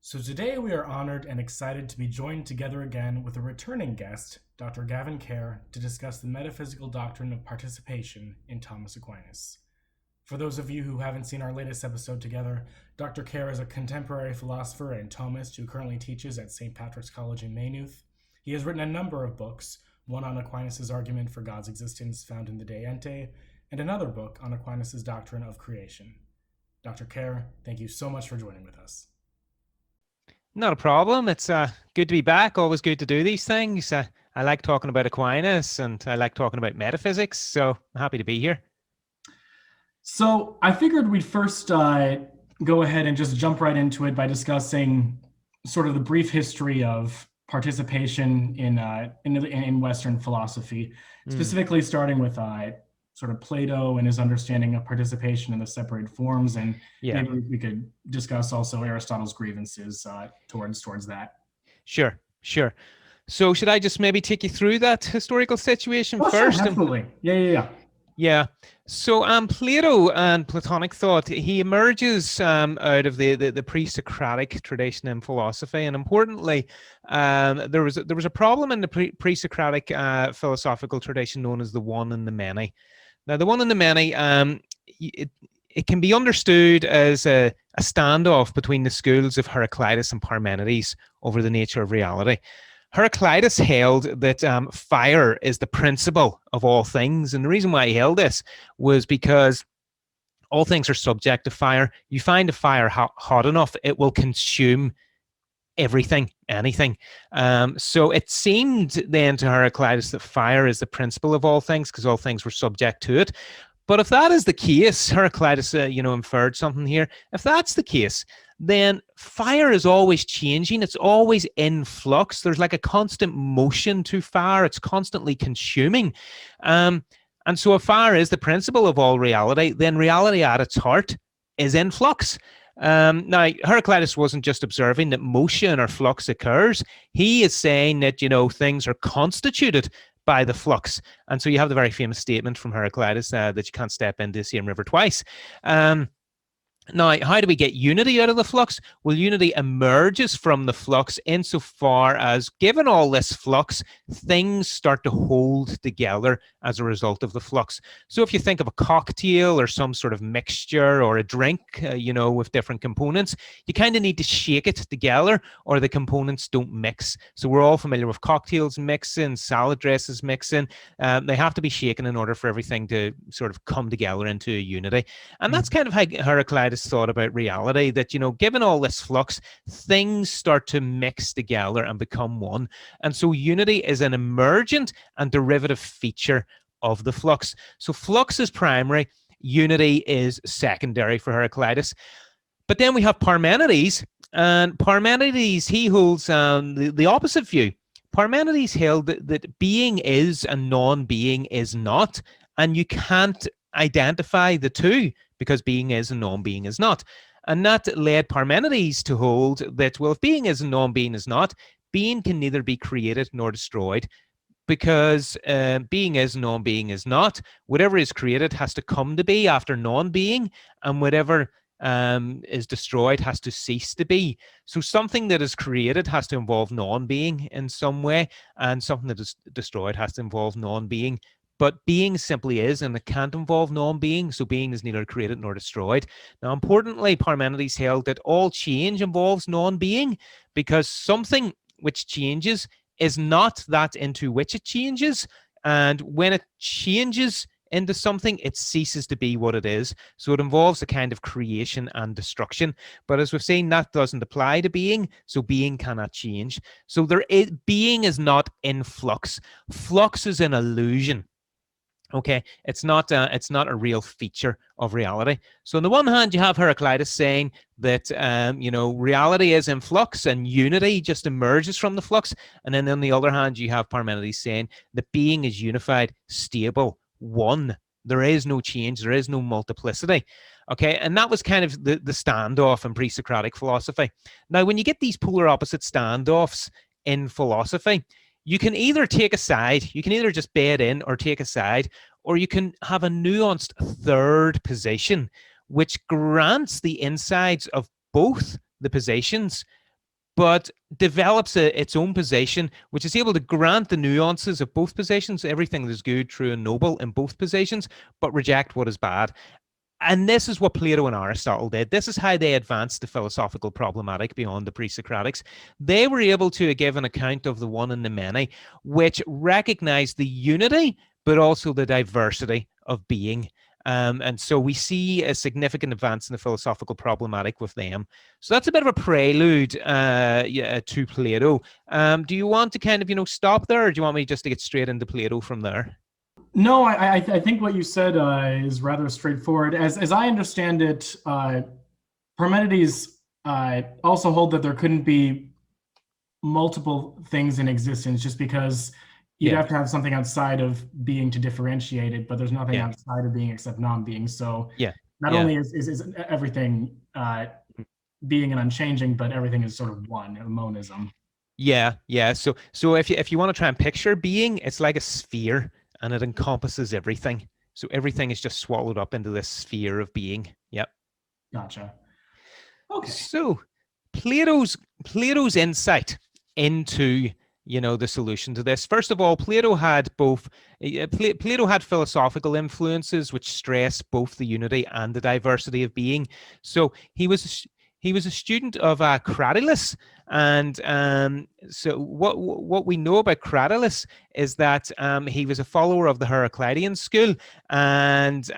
So today we are honored and excited to be joined together again with a returning guest, Dr. Gaven Kerr, to discuss the metaphysical doctrine of participation in Thomas Aquinas. For those of you who haven't seen our latest episode together, Dr. Kerr is a contemporary philosopher and Thomist who currently teaches at St. Patrick's College in Maynooth. He has written a number of books, one on Aquinas' argument for God's existence found in the De Ente, and another book on Aquinas' doctrine of creation. Dr. Kerr, thank you so much for joining with us. Not a problem. It's good to be back. Always good to do these things. I like talking about Aquinas and I like talking about metaphysics, so I'm happy to be here. So I figured we'd first go ahead and just jump right into it by discussing sort of the brief history of participation in Western philosophy, specifically starting with sort of Plato and his understanding of participation in the separated forms, and maybe we could discuss also Aristotle's grievances towards that. Sure. So should I just maybe take you through that historical situation first? Sure, absolutely. Yeah. So Plato and Platonic thought, he emerges out of the Pre-Socratic tradition in philosophy, and importantly, there was a problem in the Pre-Socratic philosophical tradition known as the one and the many. Now, the one and the many, it can be understood as a standoff between the schools of Heraclitus and Parmenides over the nature of reality. Heraclitus held that fire is the principle of all things, and the reason why he held this was because all things are subject to fire. You find a fire hot enough, it will consume everything, anything. So it seemed then to Heraclitus that fire is the principle of all things because all things were subject to it. But if that is the case, Heraclitus, inferred something here. If that's the case, then fire is always changing. It's always in flux. There's like a constant motion to fire. It's constantly consuming. And so if fire is the principle of all reality, then reality at its heart is in flux. Now, Heraclitus wasn't just observing that motion or flux occurs. He is saying that, things are constituted by the flux. And so you have the very famous statement from Heraclitus that you can't step into the same river twice. Now, how do we get unity out of the flux? Well, unity emerges from the flux insofar as, given all this flux, things start to hold together as a result of the flux. So if you think of a cocktail or some sort of mixture or a drink, with different components, you kind of need to shake it together or the components don't mix. So we're all familiar with cocktails mixing, salad dresses mixing. They have to be shaken in order for everything to sort of come together into a unity. And that's kind of how Heraclitus thought about reality, that, given all this flux, things start to mix together and become one. And so unity is an emergent and derivative feature of the flux. So flux is primary, unity is secondary for Heraclitus. But then we have Parmenides, and Parmenides, he holds the opposite view. Parmenides held that being is and non-being is not, and you can't identify the two because being is and non-being is not. And that led Parmenides to hold that, well, if being is and non-being is not, being can neither be created nor destroyed, because being is and non-being is not. Whatever is created has to come to be after non-being, and whatever is destroyed has to cease to be. So something that is created has to involve non-being in some way, and something that is destroyed has to involve non-being. But being simply is, and it can't involve non-being, so being is neither created nor destroyed. Now, importantly, Parmenides held that all change involves non-being, because something which changes is not that into which it changes, and when it changes into something, it ceases to be what it is. So it involves a kind of creation and destruction. But as we've seen, that doesn't apply to being, so being cannot change. So being is not in flux. Flux is an illusion. Okay, it's not a real feature of reality. So on the one hand, you have Heraclitus saying that reality is in flux and unity just emerges from the flux, and then on the other hand, you have Parmenides saying that being is unified, stable, one. There is no change. There is no multiplicity. Okay, and that was kind of the standoff in pre-Socratic philosophy. Now, when you get these polar opposite standoffs in philosophy, you can either take a side, you can either just bed in or take a side, or you can have a nuanced third position, which grants the insides of both the positions, but develops its own position, which is able to grant the nuances of both positions, everything that is good, true, and noble in both positions, but reject what is bad. And this is what Plato and Aristotle did. This is how they advanced the philosophical problematic beyond the pre-Socratics. They were able to give an account of the one and the many, which recognized the unity, but also the diversity of being. And so we see a significant advance in the philosophical problematic with them. So that's a bit of a prelude to Plato. Do you want to kind of, stop there, or do you want me just to get straight into Plato from there? No, I think what you said is rather straightforward. As I understand it, Parmenides also hold that there couldn't be multiple things in existence just because you'd have to have something outside of being to differentiate it, but there's nothing outside of being except non-being. So not only is everything being and unchanging, but everything is sort of one, a monism. Yeah. So if you want to try and picture being, it's like a sphere, and it encompasses everything. So everything is just swallowed up into this sphere of being. Yep. Gotcha. Okay. So Plato's insight into the solution to this. First of all, Plato had philosophical influences which stress both the unity and the diversity of being. So he was a student of Cratylus, and so what we know about Cratylus is that he was a follower of the Heraclitean school, and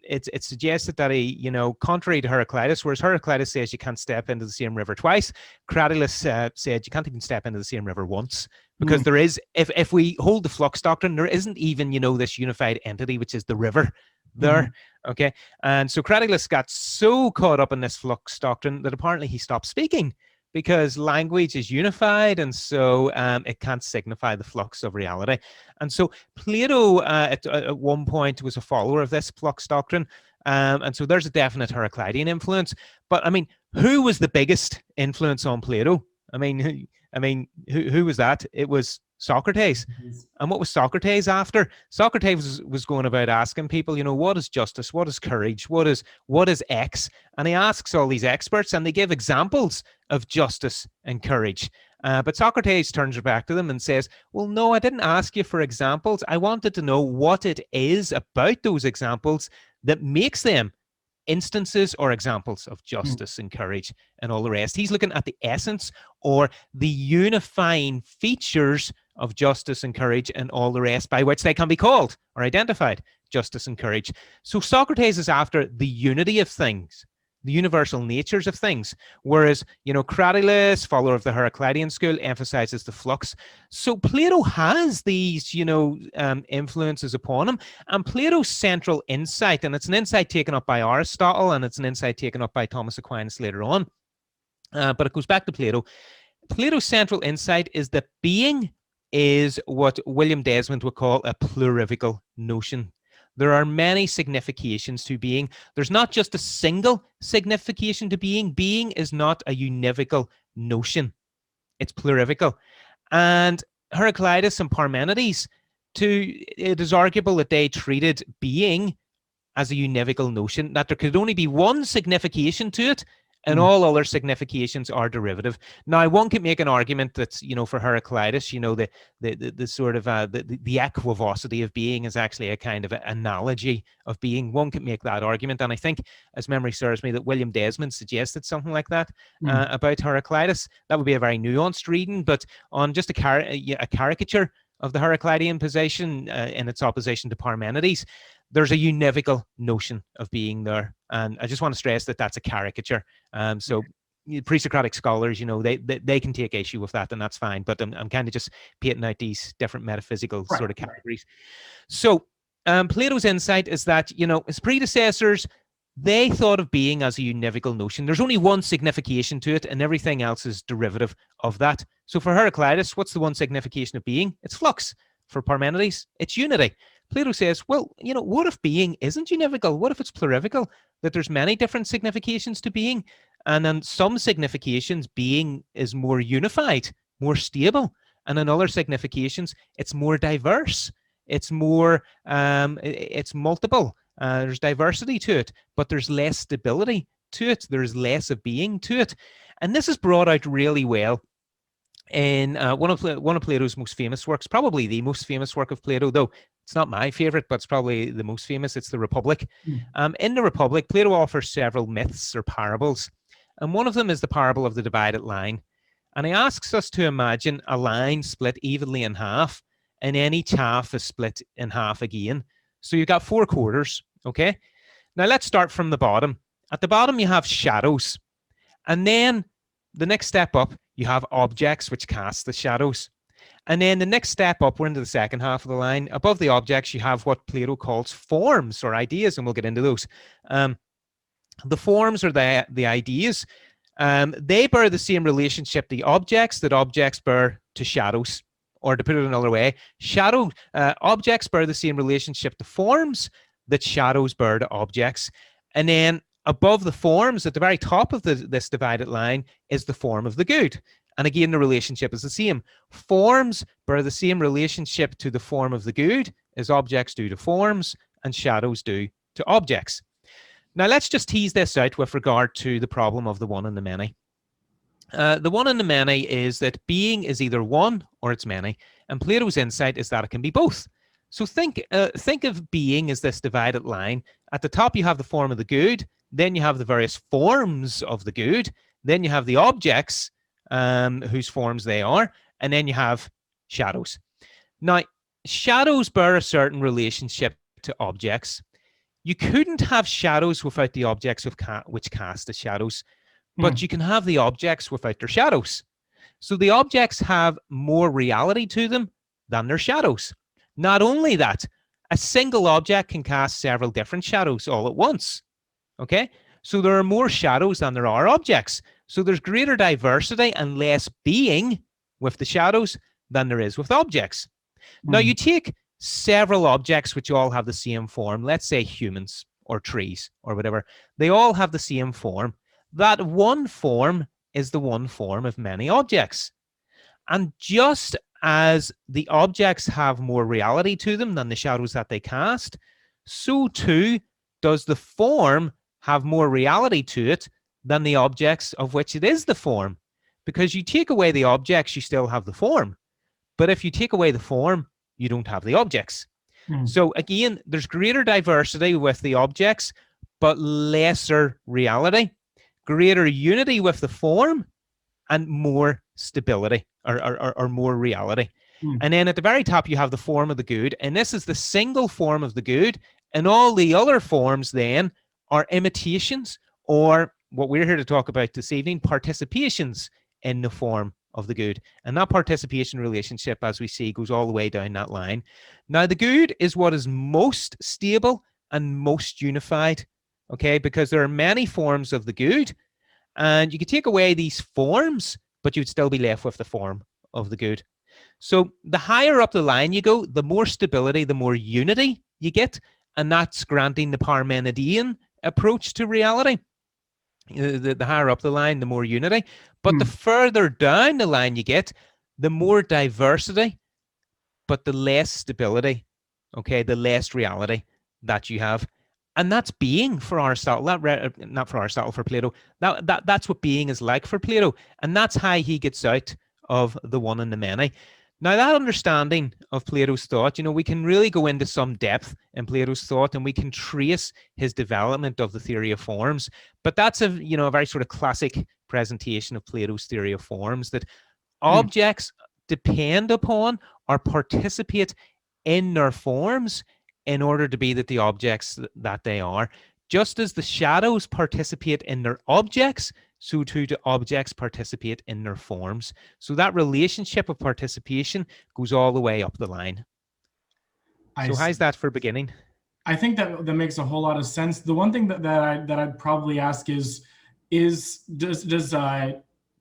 it suggested that he, contrary to Heraclitus, whereas Heraclitus says you can't step into the same river twice, Cratylus said you can't even step into the same river once. Because there is, if we hold the flux doctrine, there isn't even, this unified entity, which is the river there. Okay. And so Cratylus got so caught up in this flux doctrine that apparently he stopped speaking, because language is unified, and so it can't signify the flux of reality. And so Plato at one point was a follower of this flux doctrine. And so there's a definite Heraclitean influence. But I mean, who was the biggest influence on Plato? I mean, who was that? It was Socrates. And what was Socrates after? Socrates was going about asking people, what is justice? What is courage? What is X? And he asks all these experts, and they give examples of justice and courage. But Socrates turns back to them and says, well, no, I didn't ask you for examples. I wanted to know what it is about those examples that makes them instances or examples of justice and courage and all the rest. He's looking at the essence or the unifying features of justice and courage and all the rest by which they can be called or identified justice and courage. So Socrates is after the unity of things, the universal natures of things, whereas, Cratylus, follower of the Heraclitean school, emphasizes the flux. So Plato has these, influences upon him, and Plato's central insight, and it's an insight taken up by Aristotle, and it's an insight taken up by Thomas Aquinas later on, but it goes back to Plato. Plato's central insight is that being is what William Desmond would call a plurivocal notion. There are many significations to being. There's not just a single signification to being. Being is not a univocal notion. It's plurivocal. And Heraclitus and Parmenides, it is arguable that they treated being as a univocal notion, that there could only be one signification to it, and all other significations are derivative. Now, one could make an argument that, for Heraclitus, the sort of the equivocity of being is actually a kind of analogy of being. One could make that argument, and I think, as memory serves me, that William Desmond suggested something like that about Heraclitus. That would be a very nuanced reading, but on just a caricature of the Heraclitean position in its opposition to Parmenides, there's a univocal notion of being there. And I just want to stress that that's a caricature. So pre-Socratic scholars, they can take issue with that, and that's fine. But I'm kind of just painting out these different metaphysical sort of categories. So Plato's insight is that, his predecessors, they thought of being as a univocal notion. There's only one signification to it, and everything else is derivative of that. So for Heraclitus, what's the one signification of being? It's flux. For Parmenides, it's unity. Plato says, well, what if being isn't univocal? What if it's plurivocal? That there's many different significations to being, and in some significations, being is more unified, more stable, and in other significations, it's more diverse. It's more, it's multiple. There's diversity to it, but there's less stability to it. There's less of being to it. And this is brought out really well in one of Plato's most famous works, probably the most famous work of Plato, though it's not my favorite, but it's probably the most famous. It's the Republic. In the Republic, Plato offers several myths or parables, and one of them is the parable of the divided line. And he asks us to imagine a line split evenly in half, and then each half is split in half again. So you've got 4 quarters, okay? Now let's start from the bottom. At the bottom, you have shadows. And then the next step up, you have objects which cast the shadows. And then the next step up, we're into the second half of the line. Above the objects, you have what Plato calls forms or ideas, and we'll get into those. The forms are the ideas. They bear the same relationship to objects that objects bear to shadows. Or to put it another way, objects bear the same relationship to forms that shadows bear to objects. And then above the forms, at the very top of this divided line, is the form of the good. And again, the relationship is the same. Forms bear the same relationship to the form of the good as objects do to forms and shadows do to objects. Now, let's just tease this out with regard to the problem of the one and the many. The one and the many is that being is either one or it's many. And Plato's insight is that it can be both. So think of being as this divided line. At the top, you have the form of the good. Then you have the various forms of the good. Then you have the objects whose forms they are. And then you have shadows. Now, shadows bear a certain relationship to objects. You couldn't have shadows without the objects which cast the shadows. But you can have the objects without their shadows. So the objects have more reality to them than their shadows. Not only that, a single object can cast several different shadows all at once. Okay? So there are more shadows than there are objects. So there's greater diversity and less being with the shadows than there is with objects. Now you take several objects which all have the same form. Let's say humans or trees or whatever. They all have the same form. That one form is the one form of many objects. And just as the objects have more reality to them than the shadows that they cast, so too does the form have more reality to it than the objects of which it is the form. Because you take away the objects, you still have the form. But if you take away the form, you don't have the objects. So again, there's greater diversity with the objects, but lesser reality. Greater unity with the form and more stability or more reality. And then at the very top, you have the form of the good. And this is the single form of the good. And all the other forms then are imitations, or what we're here to talk about this evening, participations in the form of the good. And that participation relationship, as we see, goes all the way down that line. Now, the good is what is most stable and most unified. Okay, because there are many forms of the good, and you could take away these forms, but you'd still be left with the form of the good. So the higher up the line you go, the more stability, the more unity you get, and that's granting the Parmenidean approach to reality. The higher up the line, the more unity. But the further down the line you get, the more diversity, but the less stability, okay, the less reality that you have. And that's being for Aristotle, not for Aristotle, for Plato. That's what being is like for Plato. And that's how he gets out of the one and the many. Now, that understanding of Plato's thought, we can really go into some depth in Plato's thought, and we can trace his development of the theory of forms. But that's a very sort of classic presentation of Plato's theory of forms, that objects depend upon or participate in their forms in order to be the objects that they are. Just as the shadows participate in their objects, so too do objects participate in their forms. So that relationship of participation goes all the way up the line. So how's that for beginning? I think that makes a whole lot of sense. The one thing that I'd probably ask is does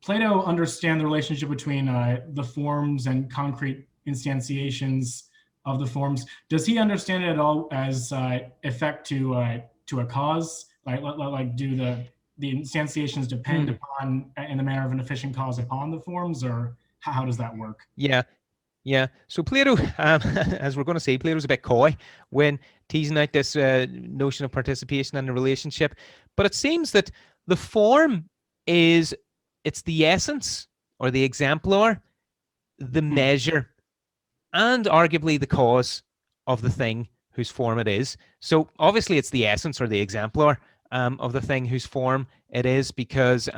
Plato understand the relationship between the forms and concrete instantiations of the forms? Does he understand it at all as effect to a cause? Like do the instantiations depend upon, in the manner of an efficient cause, upon the forms, or how does that work? Yeah. So Plato, as we're going to say, Plato's a bit coy when teasing out this notion of participation and the relationship. But it seems that the form is it's the essence or the exemplar, the measure, and arguably the cause of the thing whose form it is. So obviously it's the essence or the exemplar of the thing whose form it is, because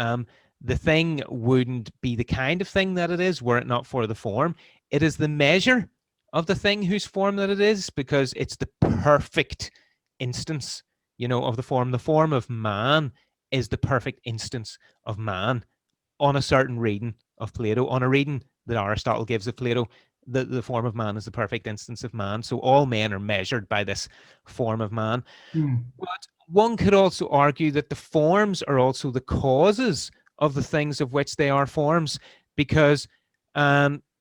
the thing wouldn't be the kind of thing that it is were it not for the form. It is the measure of the thing whose form that it is, because it's the perfect instance, of the form. The form of man is the perfect instance of man on a certain reading of Plato, on a reading that Aristotle gives of Plato. The form of man is the perfect instance of man. So all men are measured by this form of man. But one could also argue that the forms are also the causes of the things of which they are forms, because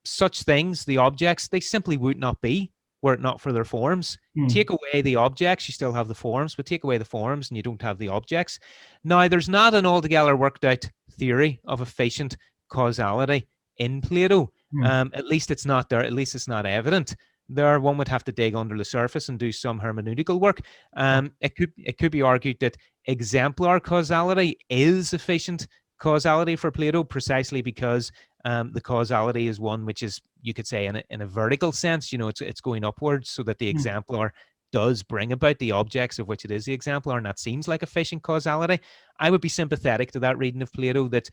such things, the objects, they simply would not be were it not for their forms. Take away the objects, you still have the forms, but take away the forms and you don't have the objects. Now, there's not an altogether worked out theory of efficient causality in Plato. At least it's not there. At least it's not evident. One would have to dig under the surface and do some hermeneutical work. It could be argued that exemplar causality is efficient causality for Plato, precisely because the causality is one which is, you could say, in a vertical sense, it's going upwards, so that the exemplar does bring about the objects of which it is the exemplar, and that seems like efficient causality. I would be sympathetic to that reading of Plato, that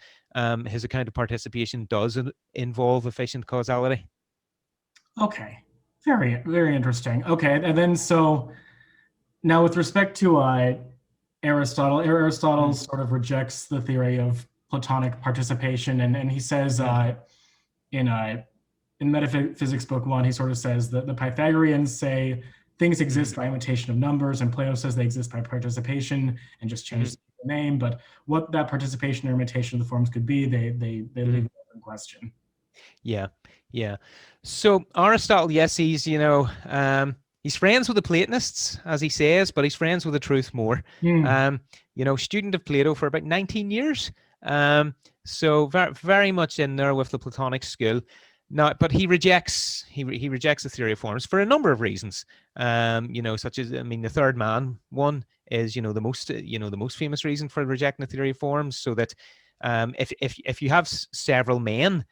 his account of participation does involve efficient causality. Okay, very, very interesting. Okay, and then so now with respect to Aristotle sort of rejects the theory of Platonic participation, and he says in Metaphysics Book 1, he sort of says that the Pythagoreans say things exist by imitation of numbers, and Plato says they exist by participation and just change the name. But what that participation or imitation of the forms could be, they leave it open question. Yeah. So Aristotle, yes, he's friends with the Platonists, as he says, but he's friends with the truth more. Student of Plato for about 19 years. So very, very much in there with the Platonic school. Now, but he rejects the theory of forms for a number of reasons. Such as, the third man one is the most famous reason for rejecting the theory of forms. So that if you have several men,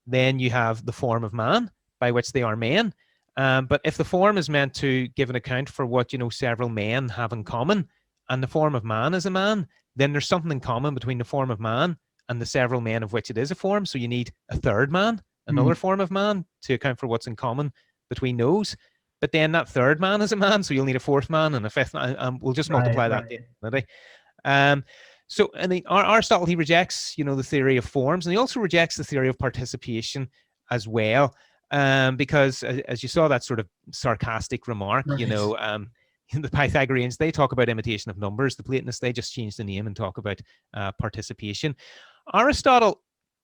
then you have the form of man by which they are men. But if the form is meant to give an account for what several men have in common, and the form of man is a man, then there's something in common between the form of man and the several men of which it is a form. So you need a third man, another form of man, to account for what's in common between those. But then that third man is a man, so you'll need a fourth man and a fifth man. We'll just multiply that. So, Aristotle, he rejects, the theory of forms, and he also rejects the theory of participation as well, because as you saw that sort of sarcastic remark, the Pythagoreans, they talk about imitation of numbers. The Platonists, they just change the name and talk about participation. Aristotle,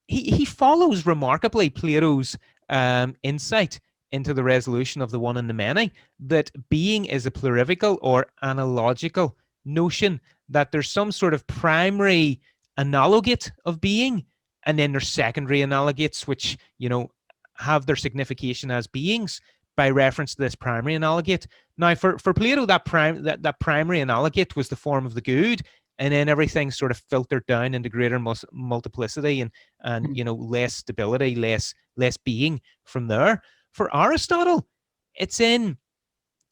he follows remarkably Plato's insight into the resolution of the one and the many, that being is a plurivocal or analogical notion, that there's some sort of primary analogate of being, and then there's secondary analogates which have their signification as beings by reference to this primary analogate. Now, for Plato, that primary analogate was the form of the good, and then everything sort of filtered down into greater multiplicity and less stability, less being from there. For Aristotle, it's in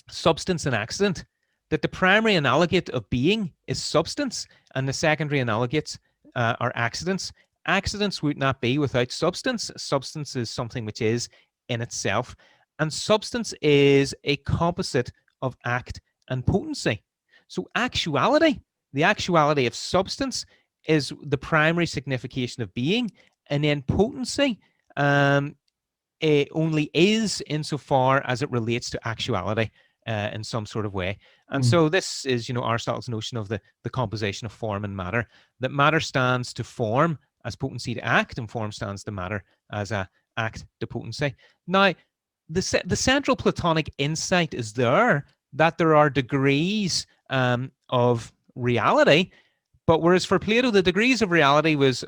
substance and accident, that the primary analogate of being is substance, and the secondary analogates are accidents. Accidents would not be without substance. Substance is something which is in itself, and substance is a composite of act and potency. So actuality, the actuality of substance, is the primary signification of being, and then potency it only is insofar as it relates to actuality in some sort of way. And so this is, Aristotle's notion of the composition of form and matter, that matter stands to form as potency to act, and form stands to matter as a act to potency. Now, the central Platonic insight is there, that there are degrees of reality, but whereas for Plato, the degrees of reality was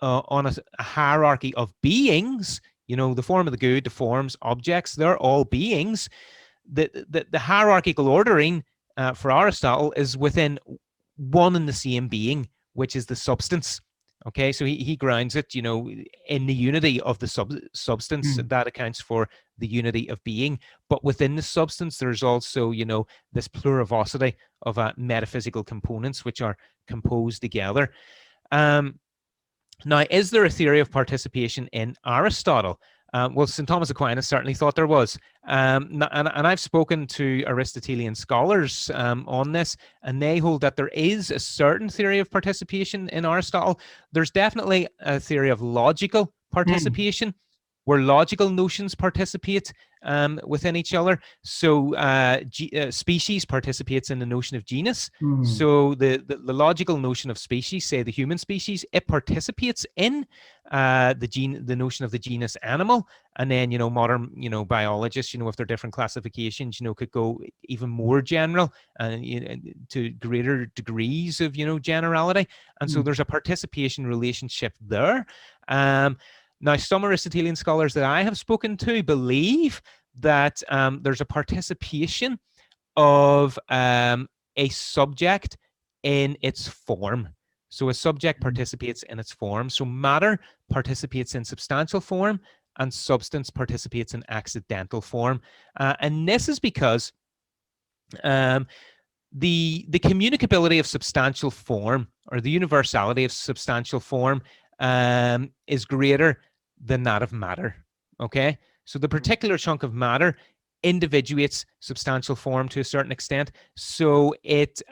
on a hierarchy of beings, the form of the good, the forms, objects, they're all beings. The hierarchical ordering for Aristotle is within one and the same being, which is the substance. Okay, so he grounds it, in the unity of the substance Mm. that accounts for the unity of being. But within the substance, there's also, this plurivocity of metaphysical components which are composed together. Now, is there a theory of participation in Aristotle? Well, St. Thomas Aquinas certainly thought there was. And I've spoken to Aristotelian scholars on this, and they hold that there is a certain theory of participation in Aristotle. There's definitely a theory of logical Mm. participation, where logical notions participate within each other. So species participates in the notion of genus. Mm. So the logical notion of species, say the human species, it participates in the notion of the genus animal. And then, modern, biologists, with their different classifications, could go even more general and to greater degrees of, generality. And so Mm. there's a participation relationship there. Now, some Aristotelian scholars that I have spoken to believe that there's a participation of a subject in its form. So a subject participates in its form. So matter participates in substantial form, and substance participates in accidental form. And this is because the communicability of substantial form, or the universality of substantial form, is greater than that of matter. Okay, so the particular chunk of matter individuates substantial form to a certain extent, so it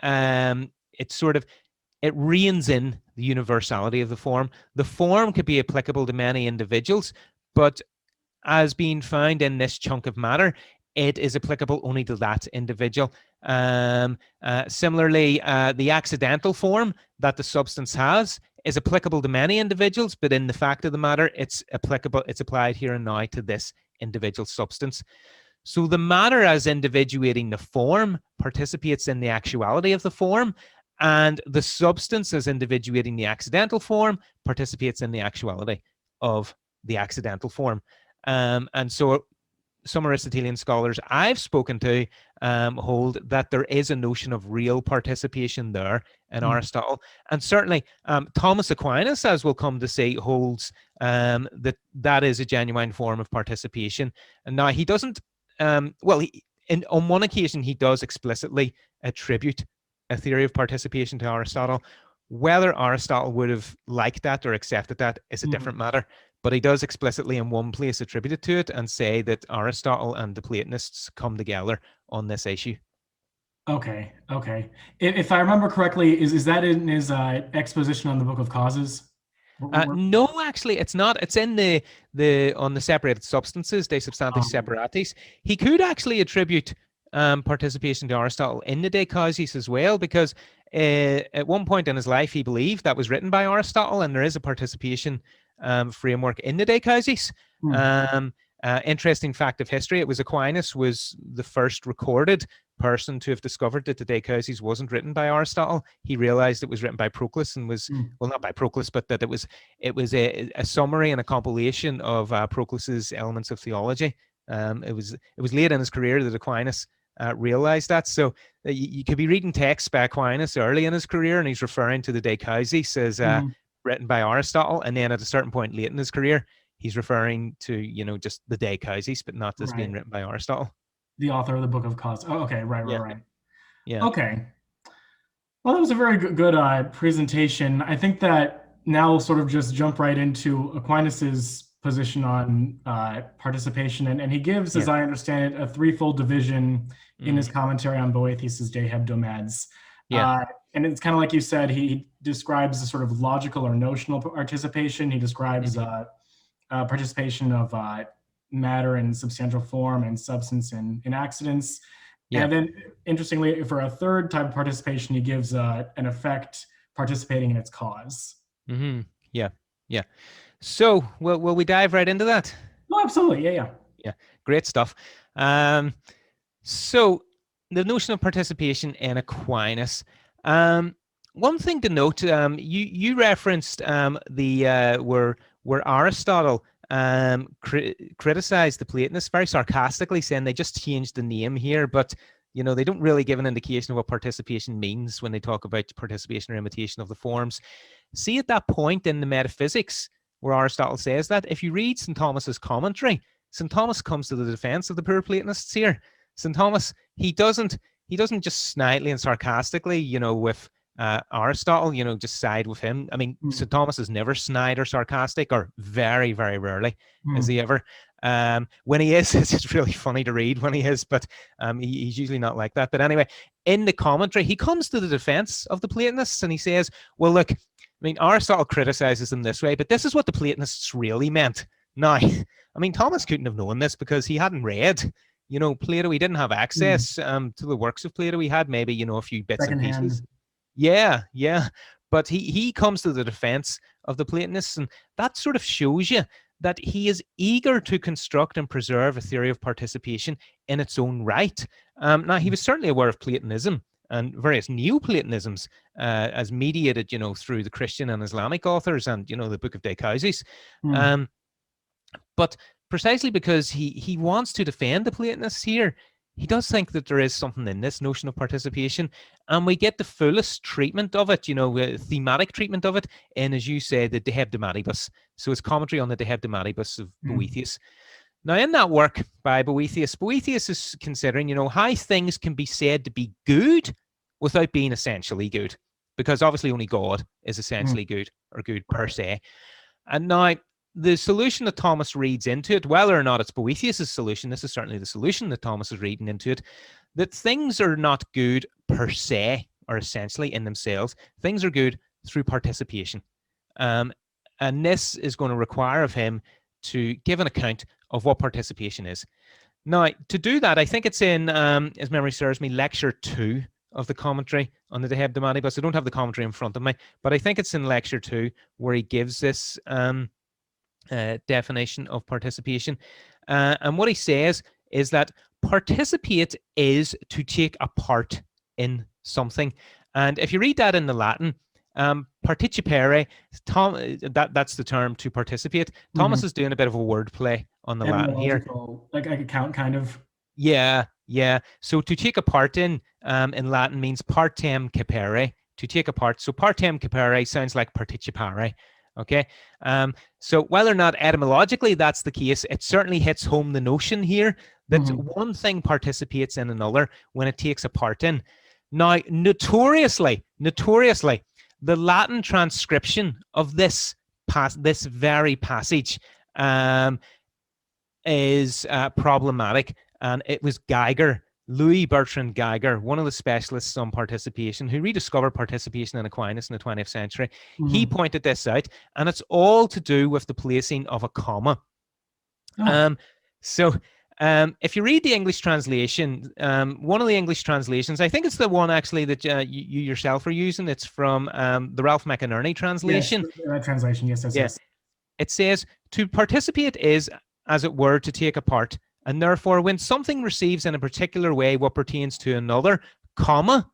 sort of it reins in the universality of the form. The form could be applicable to many individuals, but as being found in this chunk of matter, it is applicable only to that individual. Similarly, the accidental form that the substance has is applicable to many individuals, but in the fact of the matter, it's applied here and now to this individual substance. So the matter as individuating the form participates in the actuality of the form, and the substance as individuating the accidental form participates in the actuality of the accidental form. And so some Aristotelian scholars I've spoken to hold that there is a notion of real participation there in Mm. Aristotle. And certainly Thomas Aquinas, as we'll come to see, holds that is a genuine form of participation. And now he doesn't, on one occasion, he does explicitly attribute a theory of participation to Aristotle. Whether Aristotle would have liked that or accepted that is a Mm. different matter. But he does explicitly in one place attribute it to it and say that Aristotle and the Platonists come together on this issue. Okay, okay. If I remember correctly, is that in his exposition on the Book of Causes? No, actually, it's not. It's in the on the separated substances, de substantis Um, separatis. He could actually attribute participation to Aristotle in the De Causis as well, because at one point in his life he believed that was written by Aristotle, and there is a participation framework in the De Causis. hmm, Interesting fact of history: it was Aquinas was the first recorded person to have discovered that the De Causis wasn't written by Aristotle. He realized it was written by Proclus, and was, hmm. well, not by Proclus, but that it was a summary and a compilation of Proclus's Elements of Theology. It was late in his career that Aquinas realized that. So you could be reading texts by Aquinas early in his career, and he's referring to the De Causis as Hmm. written by Aristotle, and then at a certain point late in his career, he's referring to just the De Causis, but not as being Right. written by Aristotle. The author of the Book of Causes. Oh, okay, Yeah, right. yeah, Okay. Well, that was a very good presentation. I think that now we'll sort of just jump right into Aquinas's position on participation, and he gives, yeah. as I understand it, a threefold division in his Mm, commentary on Boethius's De Hebdomads. yeah. Uh, and it's kind of like you said, he describes a sort of logical or notional participation. He describes Hmm. participation of matter in substantial form and substance in accidents. Yeah. And then, interestingly, for a third type of participation, he gives an effect participating in its cause. Hmm. Yeah. Yeah. So, will we dive right into that? Oh, absolutely. Yeah. Yeah. Great stuff. Um, so the notion of participation in Aquinas. Um, One thing to note, you referenced the where Aristotle criticized the Platonists very sarcastically, saying they just changed the name here, but They don't really give an indication of what participation means when they talk about participation or imitation of the forms. See, at that point in the metaphysics where Aristotle says that, if you read St. Thomas's commentary, St. Thomas comes to the defense of the poor Platonists here. St. Thomas, he doesn't just snidely and sarcastically, with Aristotle, just side with him. I mean, St. Thomas is never snide or sarcastic, or very, very rarely is he ever. When he is, it's really funny to read when he is, but he's usually not like that. But anyway, in the commentary, he comes to the defense of the Platonists and he says, well, look, I mean, Aristotle criticizes them this way, but this is what the Platonists really meant. Now, I mean, Thomas couldn't have known this because he hadn't read, Plato. He didn't have access to the works of Plato. He had maybe, a few bits and pieces. Yeah. But he comes to the defense of the Platonists, and that sort of shows you that he is eager to construct and preserve a theory of participation in its own right. Now, he was certainly aware of Platonism and various Neoplatonisms as mediated, through the Christian and Islamic authors and, the Book of De Causis. But precisely because he wants to defend the Platonists here, he does think that there is something in this notion of participation, and we get the fullest treatment of it, thematic treatment of it in, as you say, the De Hebdomadibus. So it's commentary on the De Hebdomadibus of Boethius. Now, in that work by Boethius, Boethius is considering, how things can be said to be good without being essentially good, because obviously only God is essentially good or good per se. And now, the solution that Thomas reads into it, whether or not it's Boethius' solution, this is certainly the solution that Thomas is reading into it, that things are not good per se or essentially in themselves. Things are good through participation. And this is going to require of him to give an account of what participation is. Now, to do that, I think it's in, as memory serves me, lecture 2 of the commentary on the De Hebdomadibus. I don't have the commentary in front of me, but I think it's in lecture 2 where he gives this definition of participation. And what he says is that participate is to take a part in something. And if you read that in the Latin, participare, that's the term to participate. Thomas is doing a bit of a wordplay on the Latin here. Like account kind of. Yeah. So to take a part in Latin means partem capere, to take a part. So partem capere sounds like participare. Okay. So whether or not etymologically that's the case, it certainly hits home the notion here that one thing participates in another when it takes a part in. Now, notoriously, the Latin transcription of this very passage is problematic, and it was Geiger, Louis Bertrand Geiger, one of the specialists on participation, who rediscovered participation in Aquinas in the 20th century. He pointed this out, and it's all to do with the placing of a comma. So if you read the English translation, one of the English translations, I think it's the one actually that you yourself are using. It's from the Ralph McInerney translation. Yes, that translation, yes. It says, to participate is, as it were, to take a part. And therefore, when something receives in a particular way what pertains to another, comma,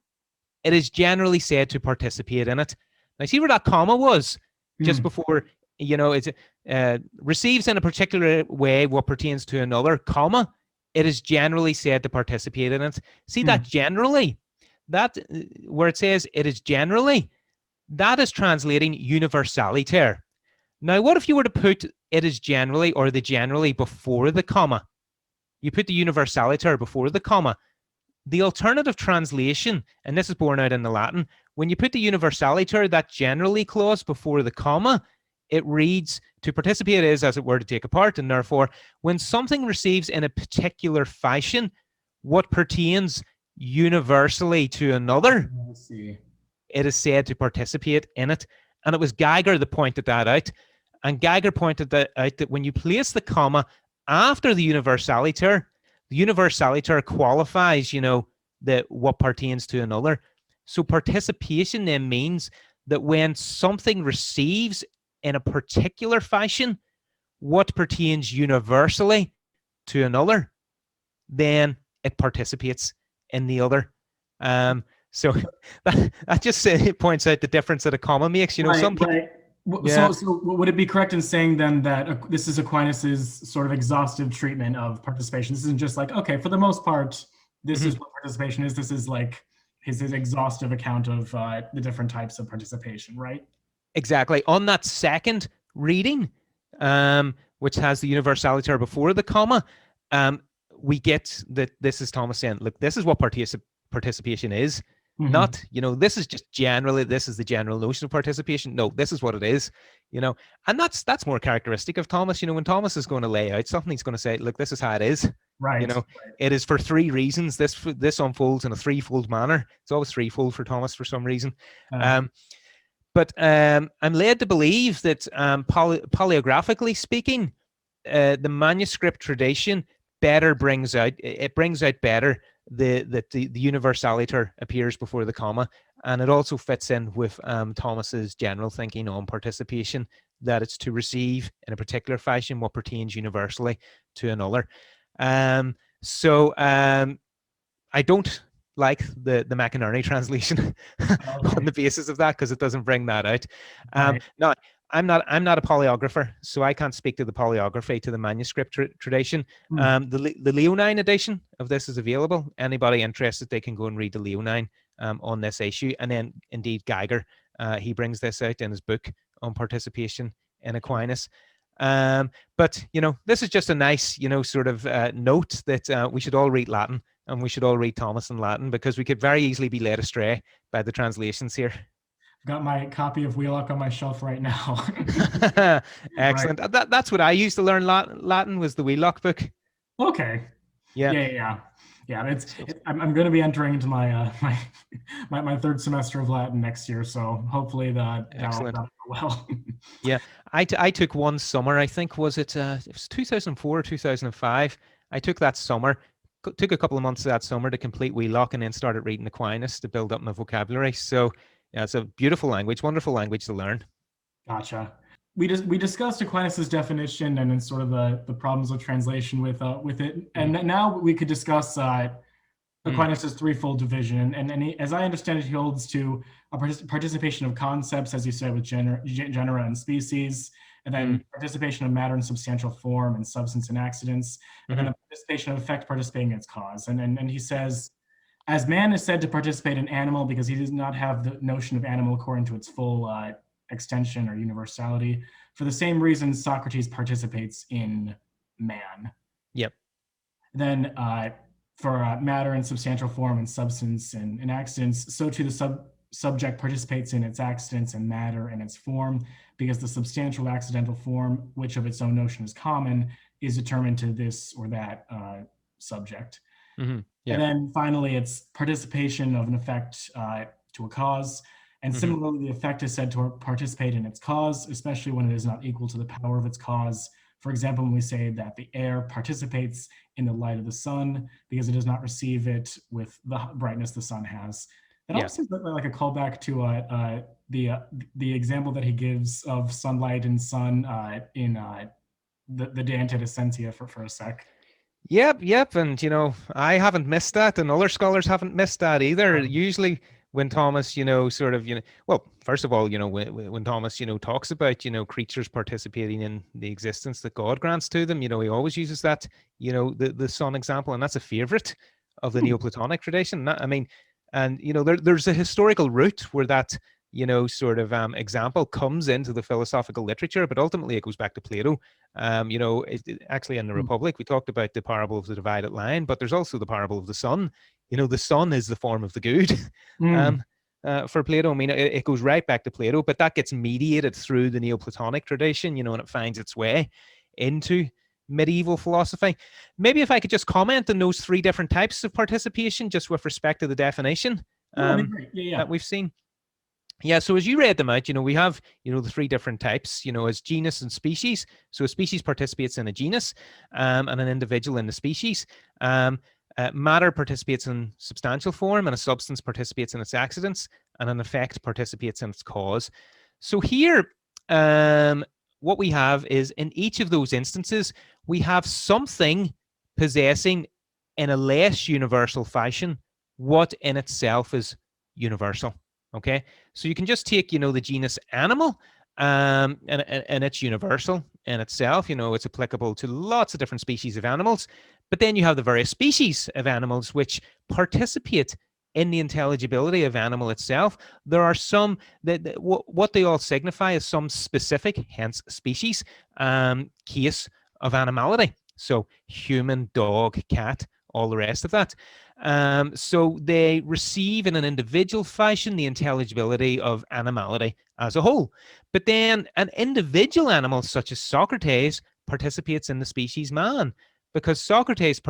it is generally said to participate in it. Now, see where that comma was? Just before, it receives in a particular way what pertains to another, comma, it is generally said to participate in it. See that generally? That, where it says it is generally, that is translating universaliter. Now, what if you were to put it is generally or the generally before the comma? You put the universaliter before the comma. The alternative translation, and this is borne out in the Latin, when you put the universaliter, that generally clause before the comma, it reads, to participate is, as it were, to take a part, and therefore, when something receives in a particular fashion what pertains universally to another, it is said to participate in it. And it was Geiger that pointed that out. And Geiger pointed that out, that when you place the comma after the universaliter qualifies, what pertains to another. So participation then means that when something receives in a particular fashion what pertains universally to another, then it participates in the other. So that just points out the difference that a comma makes. Some people. Right. So would it be correct in saying then that this is Aquinas's sort of exhaustive treatment of participation? This isn't just like, okay, for the most part, this Mhm. is what participation is. This is like his exhaustive account of the different types of participation, right? Exactly. On that second reading, which has the universality before the comma, um, we get that this is Thomas saying, look, this is what participation is. Mm-hmm. Not, this is just generally, this is the general notion of participation. No, this is what it is, and that's more characteristic of Thomas. When Thomas is going to lay out something, he's going to say, look, this is how it is. You Right. know, it is for three reasons. This unfolds in a threefold manner. It's always threefold for Thomas for some reason. Uh, But I'm led to believe that polyographically speaking, the manuscript tradition brings out better the universaliter appears before the comma, and it also fits in with Thomas's general thinking on participation, that it's to receive in a particular fashion what pertains universally to another. So I don't like the McInerney translation on okay. the basis of that, because it doesn't bring that out. Right. No, I'm not a polyographer, so I can't speak to the polyography to the manuscript tradition. Mm. The Leonine edition of this is available. Anybody interested, they can go and read the Leonine on this issue. And then indeed Geiger, he brings this out in his book on participation in Sure. Aquinas. But this is just a nice sort of note that we should all read Latin, and we should all read Thomas in Latin, because we could very easily be led astray by the translations here. Got my copy of Wheelock on my shelf right now. Right. Excellent. That's what I used to learn Latin was the Wheelock book. Okay. Yeah. Yeah. So I'm going to be entering into my my third semester of Latin next year, so hopefully that'll excellent. go well. Yeah, I took one summer. I think it was 2004 or 2005. I took that summer. Took a couple of months of that summer to complete Wheelock, and then started reading Aquinas to build up my vocabulary. So yeah, it's a beautiful language, wonderful language to learn. Gotcha. We discussed Aquinas's definition and then sort of the problems of translation with it, Mm-hmm. and now we could discuss Mm-hmm. Aquinas' threefold division, and as I understand it, he holds to a participation of concepts, as you said, with genera and species, and then participation of matter and substantial form and substance and accidents, and then Mm-hmm. the participation of effect participating in its cause. And he says, as man is said to participate in animal because he does not have the notion of animal according to its full extension or universality, for the same reason Socrates participates in man. Yep. Then for matter and substantial form and substance and accidents, so too the subject participates in its accidents and matter and its form, because the substantial accidental form, which of its own notion is common, is determined to this or that subject. Mm-hmm. And Yep. then finally, it's participation of an effect to a cause. And Mm-hmm. similarly, the effect is said to participate in its cause, especially when it is not equal to the power of its cause. For example, when we say that the air participates in the light of the sun because it does not receive it with the brightness the sun has. That Yeah. almost seems like a callback to the example that he gives of sunlight and sun in the De Ante Essentia for a sec. Yep. And I haven't missed that, and other scholars haven't missed that either. Um, Usually when Thomas, sort of, well, first of all, when Thomas, talks about, creatures participating in the existence that God grants to them, he always uses that, the sun example, and that's a favorite of the hmm, Neoplatonic tradition. I mean, and there's a historical route where that sort of example comes into the philosophical literature, but ultimately it goes back to Plato. Actually in the hmm, Republic, we talked about the parable of the divided line, but there's also the parable of the sun. The sun is the form of the good. hmm. um, for Plato, I mean, it goes right back to Plato, but that gets mediated through the Neoplatonic tradition, and it finds its way into medieval philosophy. Maybe if I could just comment on those three different types of participation, just with respect to the definition Oh, that'd be great. Yeah. that we've seen. Yeah, so as you read them out, we have, the three different types, as genus and species. So a species participates in a genus, and an individual in the species. Matter participates in substantial form, and a substance participates in its accidents, and an effect participates in its cause. So here, what we have is, in each of those instances, we have something possessing in a less universal fashion what in itself is universal. Okay, so you can just take, the genus animal, and it's universal. in itself. It's applicable to lots of different species of animals. But then you have the various species of animals which participate in the intelligibility of animal itself. There are some that what they all signify is some specific, hence species, case of animality. So human, dog, cat, all the rest of that. So they receive in an individual fashion the intelligibility of animality as a whole. But then an individual animal such as Socrates participates in the species man, because Socrates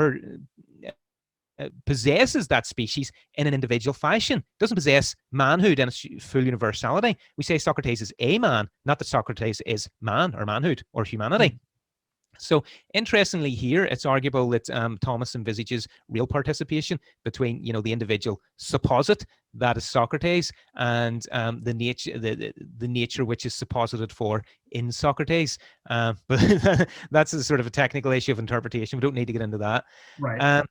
possesses that species in an individual fashion. Doesn't possess manhood in its full universality. We say Socrates is a man, not that Socrates is man or manhood or humanity. So interestingly here, it's arguable that Thomas envisages real participation between, the individual supposit, that is Socrates, and the nature which is supposited for in Socrates. But that's a sort of a technical issue of interpretation. We don't need to get into that. Right.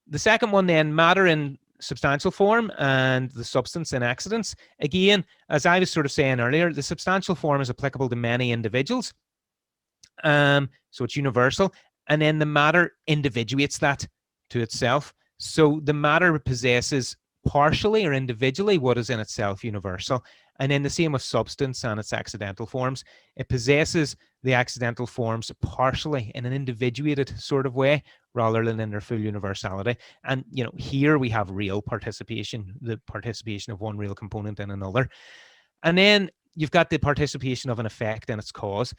The second one then, matter in substantial form and the substance in accidents. Again, as I was sort of saying earlier, the substantial form is applicable to many individuals. So it's universal. And then the matter individuates that to itself. So the matter possesses partially or individually what is in itself universal. And then the same with substance and its accidental forms. It possesses the accidental forms partially in an individuated sort of way rather than in their full universality. And, here we have real participation, the participation of one real component in another. And then you've got the participation of an effect in its cause.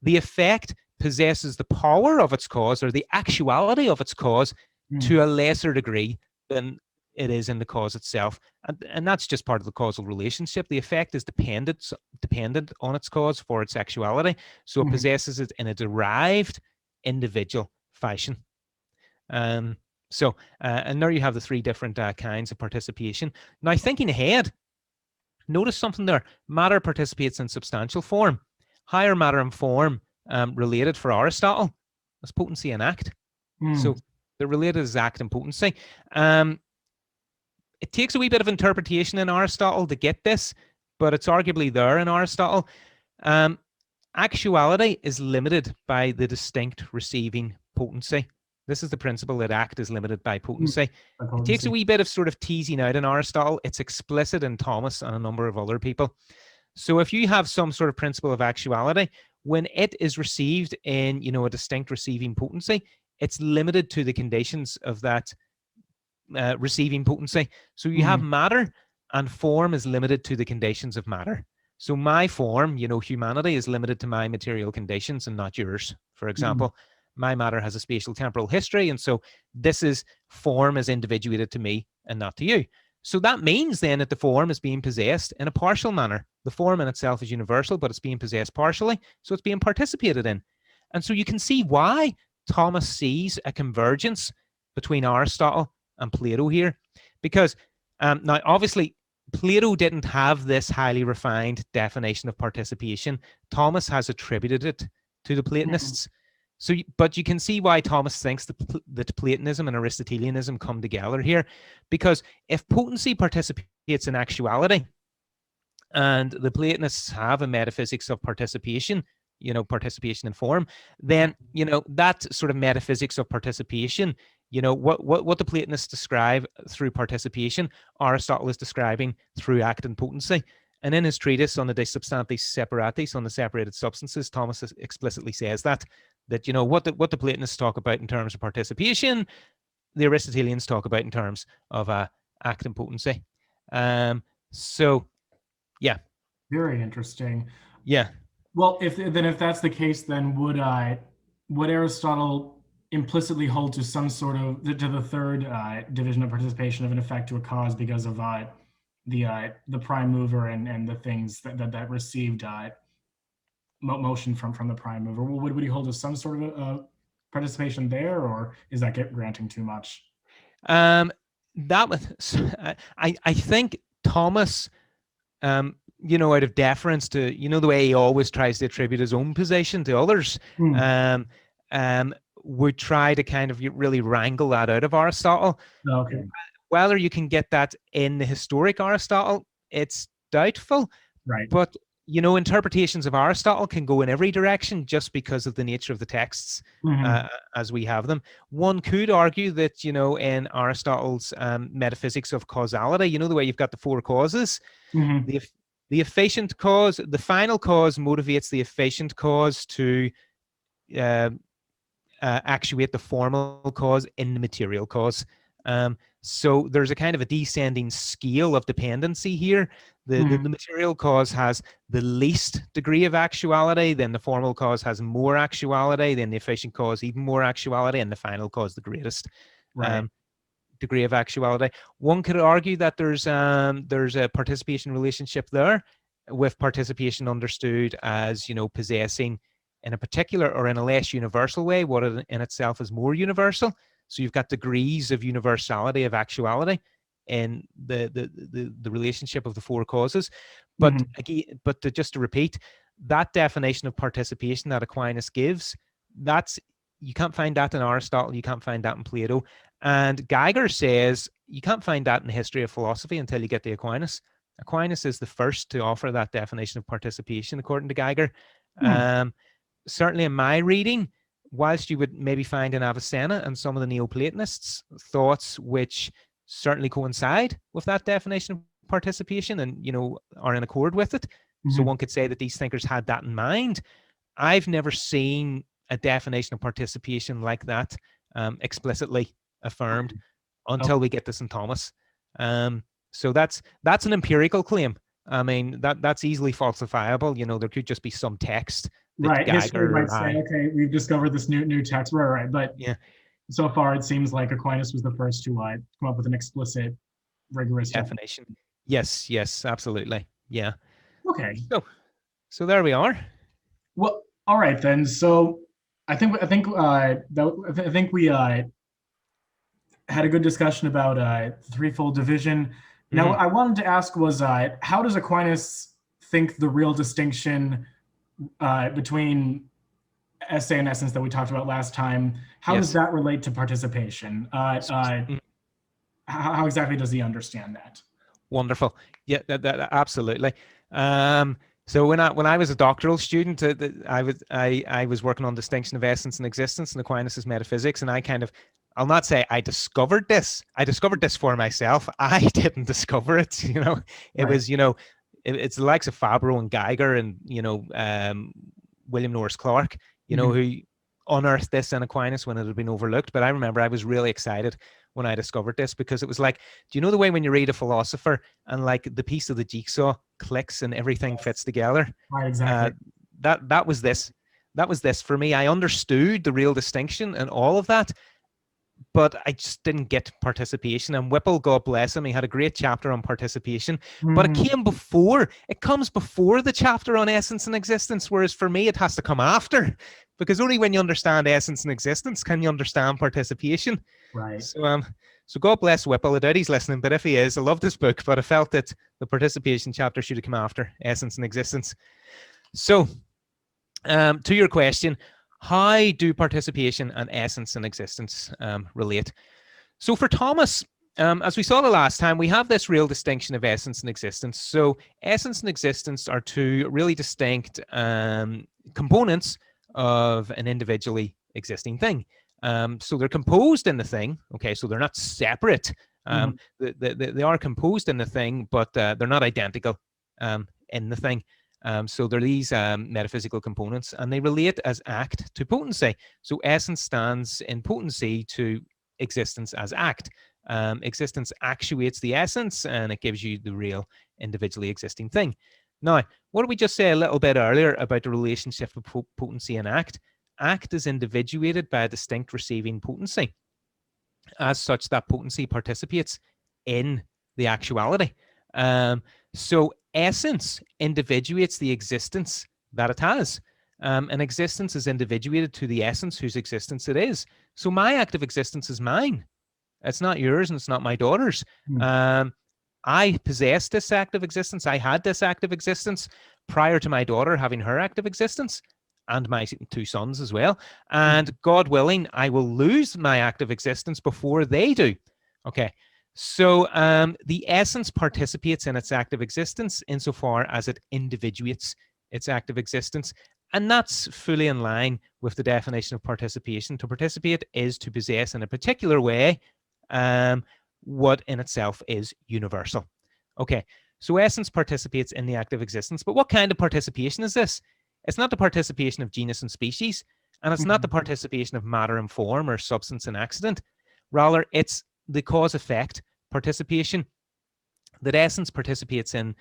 The effect possesses the power of its cause or the actuality of its cause to a lesser degree than it is in the cause itself. And that's just part of the causal relationship. The effect is dependent on its cause for its actuality. So it possesses it in a derived individual fashion. And there you have the three different kinds of participation. Now, thinking ahead, notice something there. Matter participates in substantial form. Higher matter and form related for Aristotle as potency and act. So they're related as act and potency. It takes a wee bit of interpretation in Aristotle to get this, but it's arguably there in Aristotle. Actuality is limited by the distinct receiving potency. This is the principle that act is limited by potency. It takes a wee bit of sort of teasing out in Aristotle. It's explicit in Thomas and a number of other people. So if you have some sort of principle of actuality, when it is received in, a distinct receiving potency, it's limited to the conditions of that receiving potency. So you have matter, and form is limited to the conditions of matter. So my form, humanity, is limited to my material conditions and not yours. For example, my matter has a spatial temporal history, and so form is individuated to me and not to you. So that means then that the form is being possessed in a partial manner. The form in itself is universal, but it's being possessed partially, so it's being participated in. And so you can see why Thomas sees a convergence between Aristotle and Plato here. Because now, obviously, Plato didn't have this highly refined definition of participation. Thomas has attributed it to the Platonists. So, but you can see why Thomas thinks that Platonism and Aristotelianism come together here, because if potency participates in actuality, and the Platonists have a metaphysics of participation, participation in form, then that sort of metaphysics of participation, what the Platonists describe through participation, Aristotle is describing through act and potency. And in his treatise on the De Substantis Separatis, on the separated substances, Thomas explicitly says that what the Platonists talk about in terms of participation, the Aristotelians talk about in terms of act and potency. So, yeah. Very interesting. Yeah. Well, if that's the case, then would Aristotle implicitly hold to some sort of to the third division of participation of an effect to a cause because of the prime mover and the things that received motion from the prime mover? Would he hold to some sort of participation there, or is that granting too much? I think Thomas, out of deference to, the way he always tries to attribute his own position to others, would try to kind of really wrangle that out of Aristotle. Okay. Whether you can get that in the historic Aristotle, it's doubtful. Right. But interpretations of Aristotle can go in every direction just because of the nature of the texts as we have them. One could argue that, in Aristotle's metaphysics of causality, the way you've got the four causes, the efficient cause, the final cause motivates the efficient cause to actuate the formal cause in the material cause. So there's a kind of a descending scale of dependency here. The material cause has the least degree of actuality, then the formal cause has more actuality, then the efficient cause even more actuality, and the final cause the greatest degree of actuality. One could argue that there's a participation relationship there, with participation understood as possessing in a particular or in a less universal way what in itself is more universal. So you've got degrees of universality of actuality in the relationship of the four causes. But again, just to repeat, that definition of participation that Aquinas gives, you can't find that in Aristotle, you can't find that in Plato. And Geiger says you can't find that in the history of philosophy until you get to Aquinas. Aquinas is the first to offer that definition of participation, according to Geiger. Certainly in my reading, whilst you would maybe find in Avicenna and some of the Neoplatonists thoughts which certainly coincide with that definition of participation and, are in accord with it. So one could say that these thinkers had that in mind. I've never seen a definition of participation like that explicitly affirmed until we get to St. Thomas. So that's an empirical claim. I mean, that's easily falsifiable. There could just be some text. Right. History might say, okay, we've discovered this new text. Right. But so far, it seems like Aquinas was the first to come up with an explicit, rigorous definition. Yes, absolutely. Yeah. Okay. So there we are. Well, all right then. So I think we had a good discussion about threefold division. Now, I wanted to ask was how does Aquinas think the real distinction between essay and essence that we talked about last time, how does that relate to participation? How exactly does he understand that? Wonderful. Yeah, that absolutely. So when I was a doctoral student, I was working on distinction of essence and existence in Aquinas' metaphysics, and I'll not say I discovered this. I discovered this for myself. I didn't discover it. It was it's the likes of Fabro and Geiger and William Norris Clarke, who unearthed this in Aquinas when it had been overlooked. But I remember I was really excited when I discovered this, because it was like, do you know the way when you read a philosopher and like the piece of the jigsaw clicks and everything fits together? Right, exactly. That was this. That was this for me. I understood the real distinction and all of that, but I just didn't get participation. And Whipple, God bless him, he had a great chapter on participation, but it comes before the chapter on essence and existence, whereas for me, it has to come after, because only when you understand essence and existence can you understand participation. Right. So God bless Whipple. I doubt he's listening, but if he is, I love this book, but I felt that the participation chapter should have come after essence and existence. So to your question, how do participation and essence and existence relate? So for Thomas, as we saw the last time, we have this real distinction of essence and existence. So essence and existence are two really distinct components of an individually existing thing. So they're composed in the thing. Okay, so they're not separate. They are composed in the thing, but they're not identical in the thing. So they're these metaphysical components, and they relate as act to potency. So essence stands in potency to existence as act. Existence actuates the essence, and it gives you the real individually existing thing. Now, what did we just say a little bit earlier about the relationship of potency and act? Act is individuated by a distinct receiving potency. As such, that potency participates in the actuality. So essence individuates the existence that it has. And existence is individuated to the essence whose existence it is. So my act of existence is mine. It's not yours, and it's not my daughter's. I possess this act of existence. I had this act of existence prior to my daughter having her act of existence, and my two sons as well. And God willing, I will lose my act of existence before they do. Okay. So the essence participates in its active existence insofar as it individuates its active existence. And that's fully in line with the definition of participation. To participate is to possess in a particular way what in itself is universal. Okay, so essence participates in the active existence. But what kind of participation is this? It's not the participation of genus and species, and it's not the participation of matter and form or substance and accident. Rather, it's the cause-effect participation that essence participates in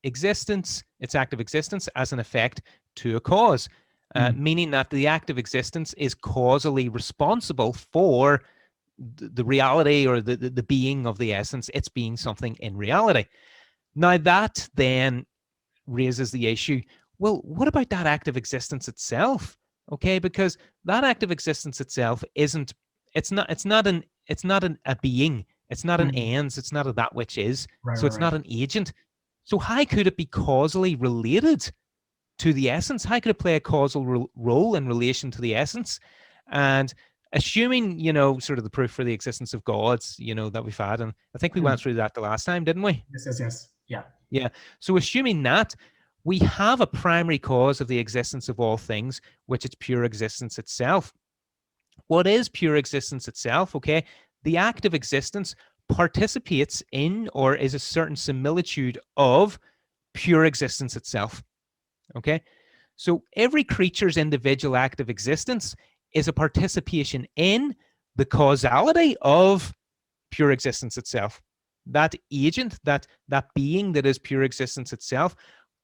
existence, its active existence, as an effect to a cause, meaning that the active existence is causally responsible for the reality or the being of the essence, it's being something in reality. Now that then raises the issue, well, what about that active existence itself? Okay, because that active existence itself isn't, it's not a being, it's not an ens, it's not a that which is, so it's not an agent. So how could it be causally related to the essence? How could it play a causal role in relation to the essence? And assuming, sort of the proof for the existence of gods, that we've had, and I think we went through that the last time, didn't we? Yes. Yeah. Yeah. So assuming that, we have a primary cause of the existence of all things, which is pure existence itself. What is pure existence itself? Okay. The active existence participates in or is a certain similitude of pure existence itself. Okay. So every creature's individual active existence is a participation in the causality of pure existence itself. That agent, that being that is pure existence itself,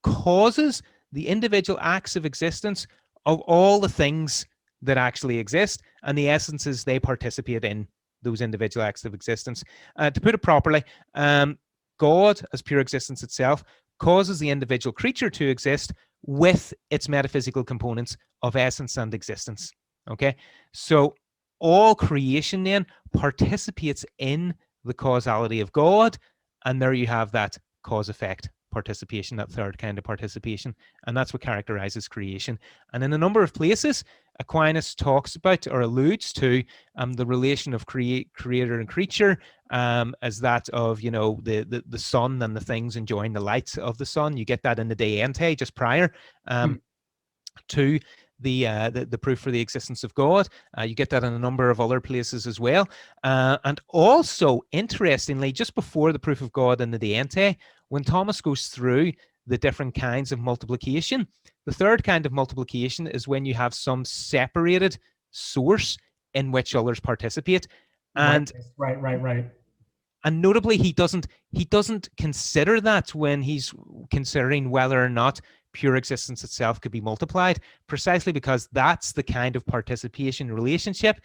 causes the individual acts of existence of all the things that actually exist, and the essences they participate in those individual acts of existence. To put it properly, God, as pure existence itself, causes the individual creature to exist with its metaphysical components of essence and existence. Okay, so all creation then participates in the causality of God, and there you have that cause-effect participation, that third kind of participation, and that's what characterizes creation. And in a number of places, Aquinas talks about or alludes to the relation of creator and creature as that of the sun and the things enjoying the light of the sun. You get that in the De Ente just prior to the proof for the existence of God. You get that in a number of other places as well. And also, interestingly, just before the proof of God in the De Ente, when Thomas goes through the different kinds of multiplication, the third kind of multiplication is when you have some separated source in which others participate. And right. And notably, he doesn't consider that when he's considering whether or not pure existence itself could be multiplied, precisely because that's the kind of participation relationship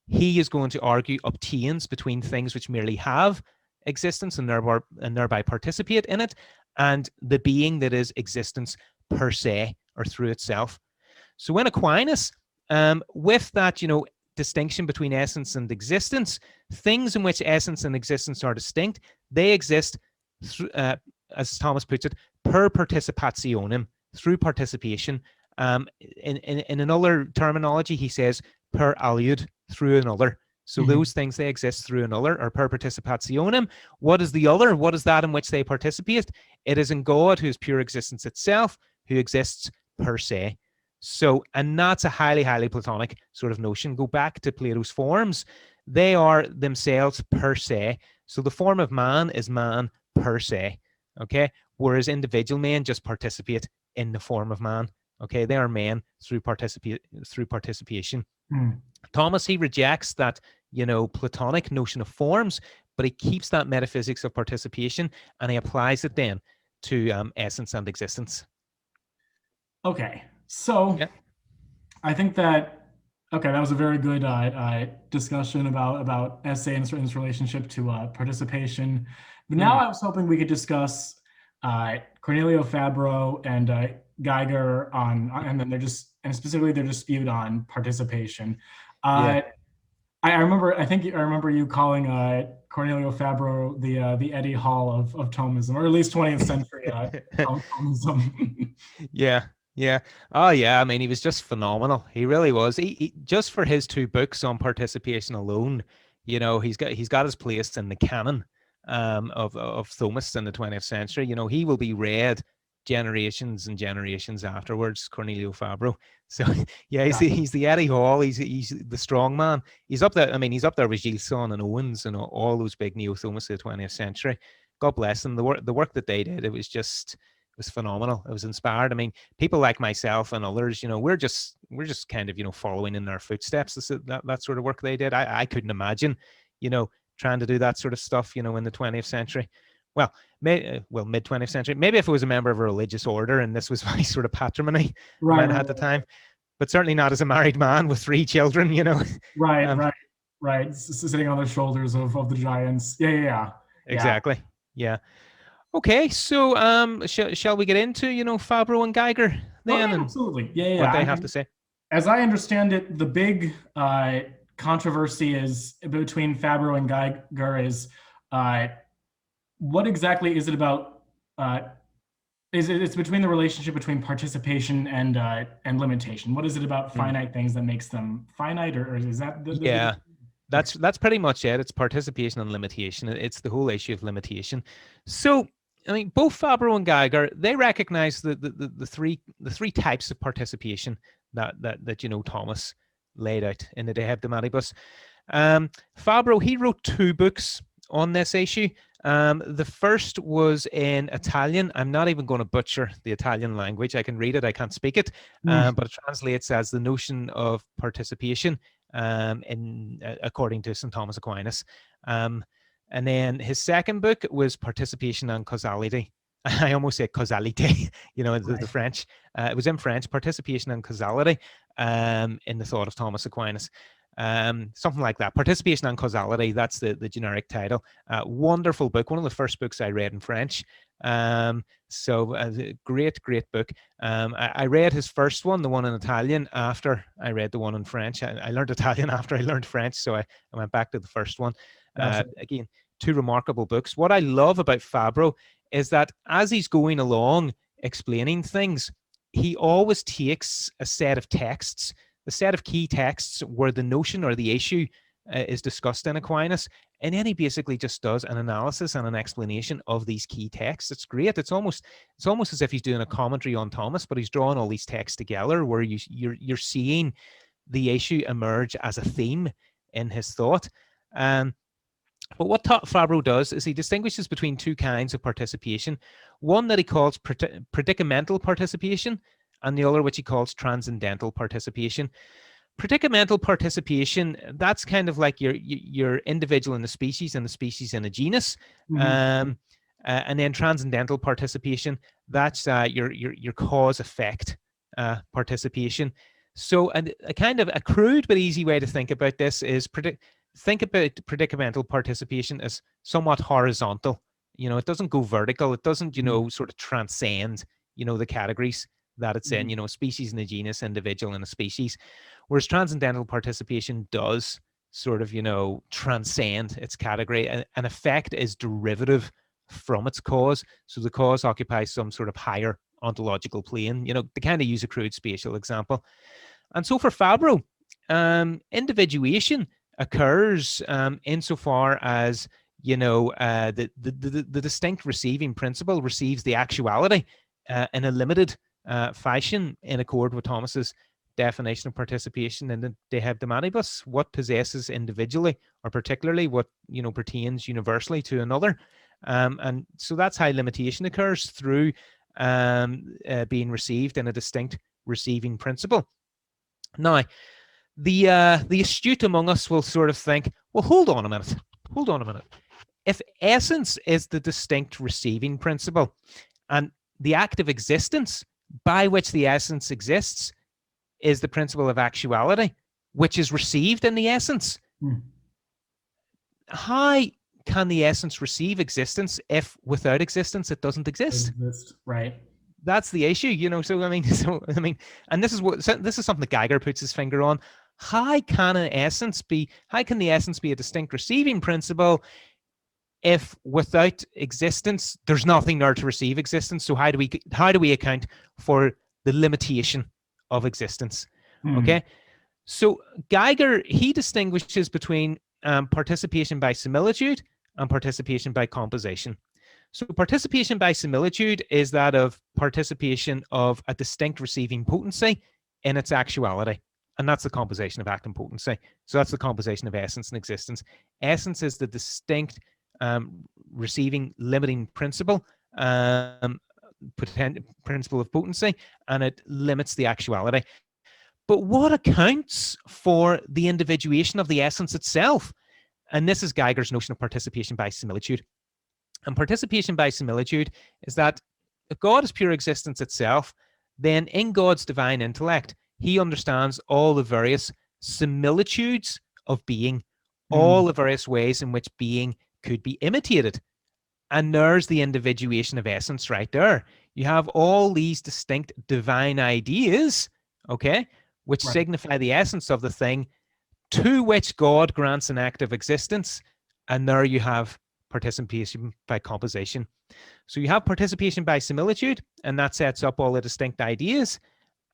he is going to argue obtains between things which merely have existence and thereby participate in it, and the being that is existence per se or through itself. So when Aquinas, with that, distinction between essence and existence, things in which essence and existence are distinct, they exist, as Thomas puts it, per participationem, through participation. In another terminology, he says per aliud, through another. So those things, they exist through another, or per participationem. What is the other? What is that in which they participate? It is in God, who is pure existence itself, who exists per se. So, and that's a highly, highly Platonic sort of notion. Go back to Plato's forms. They are themselves per se. So the form of man is man per se. Okay. Whereas individual men just participate in the form of man. Okay. They are men through participation. Thomas, he rejects that, Platonic notion of forms, but he keeps that metaphysics of participation and he applies it then to essence and existence. Okay. So I think that was a very good discussion about essay and its relationship to participation. But now I was hoping we could discuss Cornelio Fabro and Geiger and then specifically their dispute on participation. I remember you calling Cornelio Fabro the Eddie Hall of Thomism, or at least 20th century Thomism. Yeah. Oh, yeah. I mean, he was just phenomenal. He really was. He just for his two books on participation alone, He's got his place in the canon of Thomists in the 20th century. He will be read generations and generations afterwards, Cornelio Fabro. So yeah, he's the Eddie Hall. He's the strong man. He's up there. I mean, he's up there with Gilson and Owens and all those big neo-Thomists of the 20th century. God bless them. The work that they did, it was phenomenal. It was inspired. I mean, people like myself and others, we're just kind of, following in their footsteps. That sort of work they did. I couldn't imagine, trying to do that sort of stuff, in the 20th century. Well, mid 20th century. Maybe if I was a member of a religious order and this was my sort of patrimony at the time, but certainly not as a married man with 3 children, Right. Sitting on the shoulders of the giants. Yeah. Exactly. Yeah. Okay, so shall we get into Fabro and Geiger then? Absolutely. Yeah. What they have to say. As I understand it, the big controversy is between Fabro and Geiger is what exactly is it about? It's between the relationship between participation and limitation. What is it about finite things that makes them finite, or is that that's pretty much it. It's participation and limitation. It's the whole issue of limitation. So, I mean, both Fabro and Geiger, they recognize the three types of participation that Thomas laid out in the De Hebdomadibus. Fabro, he wrote 2 books on this issue. The first was in Italian. I'm not even going to butcher the Italian language. I can read it, I can't speak it, but it translates as the notion of participation, according to St. Thomas Aquinas. And then his second book was Participation and Causality. I almost say causality, the French. It was in French, Participation and Causality, in the thought of Thomas Aquinas. Something like that. Participation and Causality, that's the generic title. Wonderful book, one of the first books I read in French. Great book. I read his first one, the one in Italian, after I read the one in French. I learned Italian after I learned French, so I went back to the first one. Again, 2 remarkable books. What I love about Fabro is that as he's going along explaining things, he always takes a set of texts, a set of key texts where the notion or the issue is discussed in Aquinas, and then he basically just does an analysis and an explanation of these key texts. It's great. It's almost as if he's doing a commentary on Thomas, but he's drawing all these texts together where you're seeing the issue emerge as a theme in his thought. But what Fabro does is he distinguishes between 2 kinds of participation. One that he calls predicamental participation, and the other which he calls transcendental participation. Predicamental participation, that's kind of like your individual in the species and the species in a genus. And then transcendental participation, that's your cause-effect participation. So a kind of a crude but easy way to think about this is think about predicamental participation as somewhat horizontal. It doesn't go vertical. It doesn't, sort of transcend, the categories that it's in, species in a genus, individual in a species. Whereas transcendental participation does sort of, transcend its category. An effect is derivative from its cause. So the cause occupies some sort of higher ontological plane. They kind of use a crude spatial example. And so for Fabro, individuation occurs insofar as the distinct receiving principle receives the actuality in a limited fashion in accord with Thomas's definition of participation in the De Hebdomadibus. What possesses individually or particularly what pertains universally to another, and so that's how limitation occurs through being received in a distinct receiving principle. Now, the astute among us will sort of think, well, hold on a minute. If essence is the distinct receiving principle, and the act of existence by which the essence exists is the principle of actuality, which is received in the essence, how can the essence receive existence if without existence it doesn't exist? Right. That's the issue, So I mean, and this is something that Geiger puts his finger on. How can the essence be a distinct receiving principle if without existence there's nothing there to receive existence? So how do we account for the limitation of existence? Okay, so Geiger, he distinguishes between participation by similitude and participation by composition. So participation by similitude is that of participation of a distinct receiving potency in its actuality. And that's the composition of act and potency. So that's the composition of essence and existence. Essence is the distinct receiving limiting principle, principle of potency, and it limits the actuality. But what accounts for the individuation of the essence itself? And this is Geiger's notion of participation by similitude. And participation by similitude is that if God is pure existence itself, then in God's divine intellect, he understands all the various similitudes of being, all the various ways in which being could be imitated. And there's the individuation of essence right there. You have all these distinct divine ideas, okay, which signify the essence of the thing, to which God grants an active existence. And there you have participation by composition. So you have participation by similitude, and that sets up all the distinct ideas.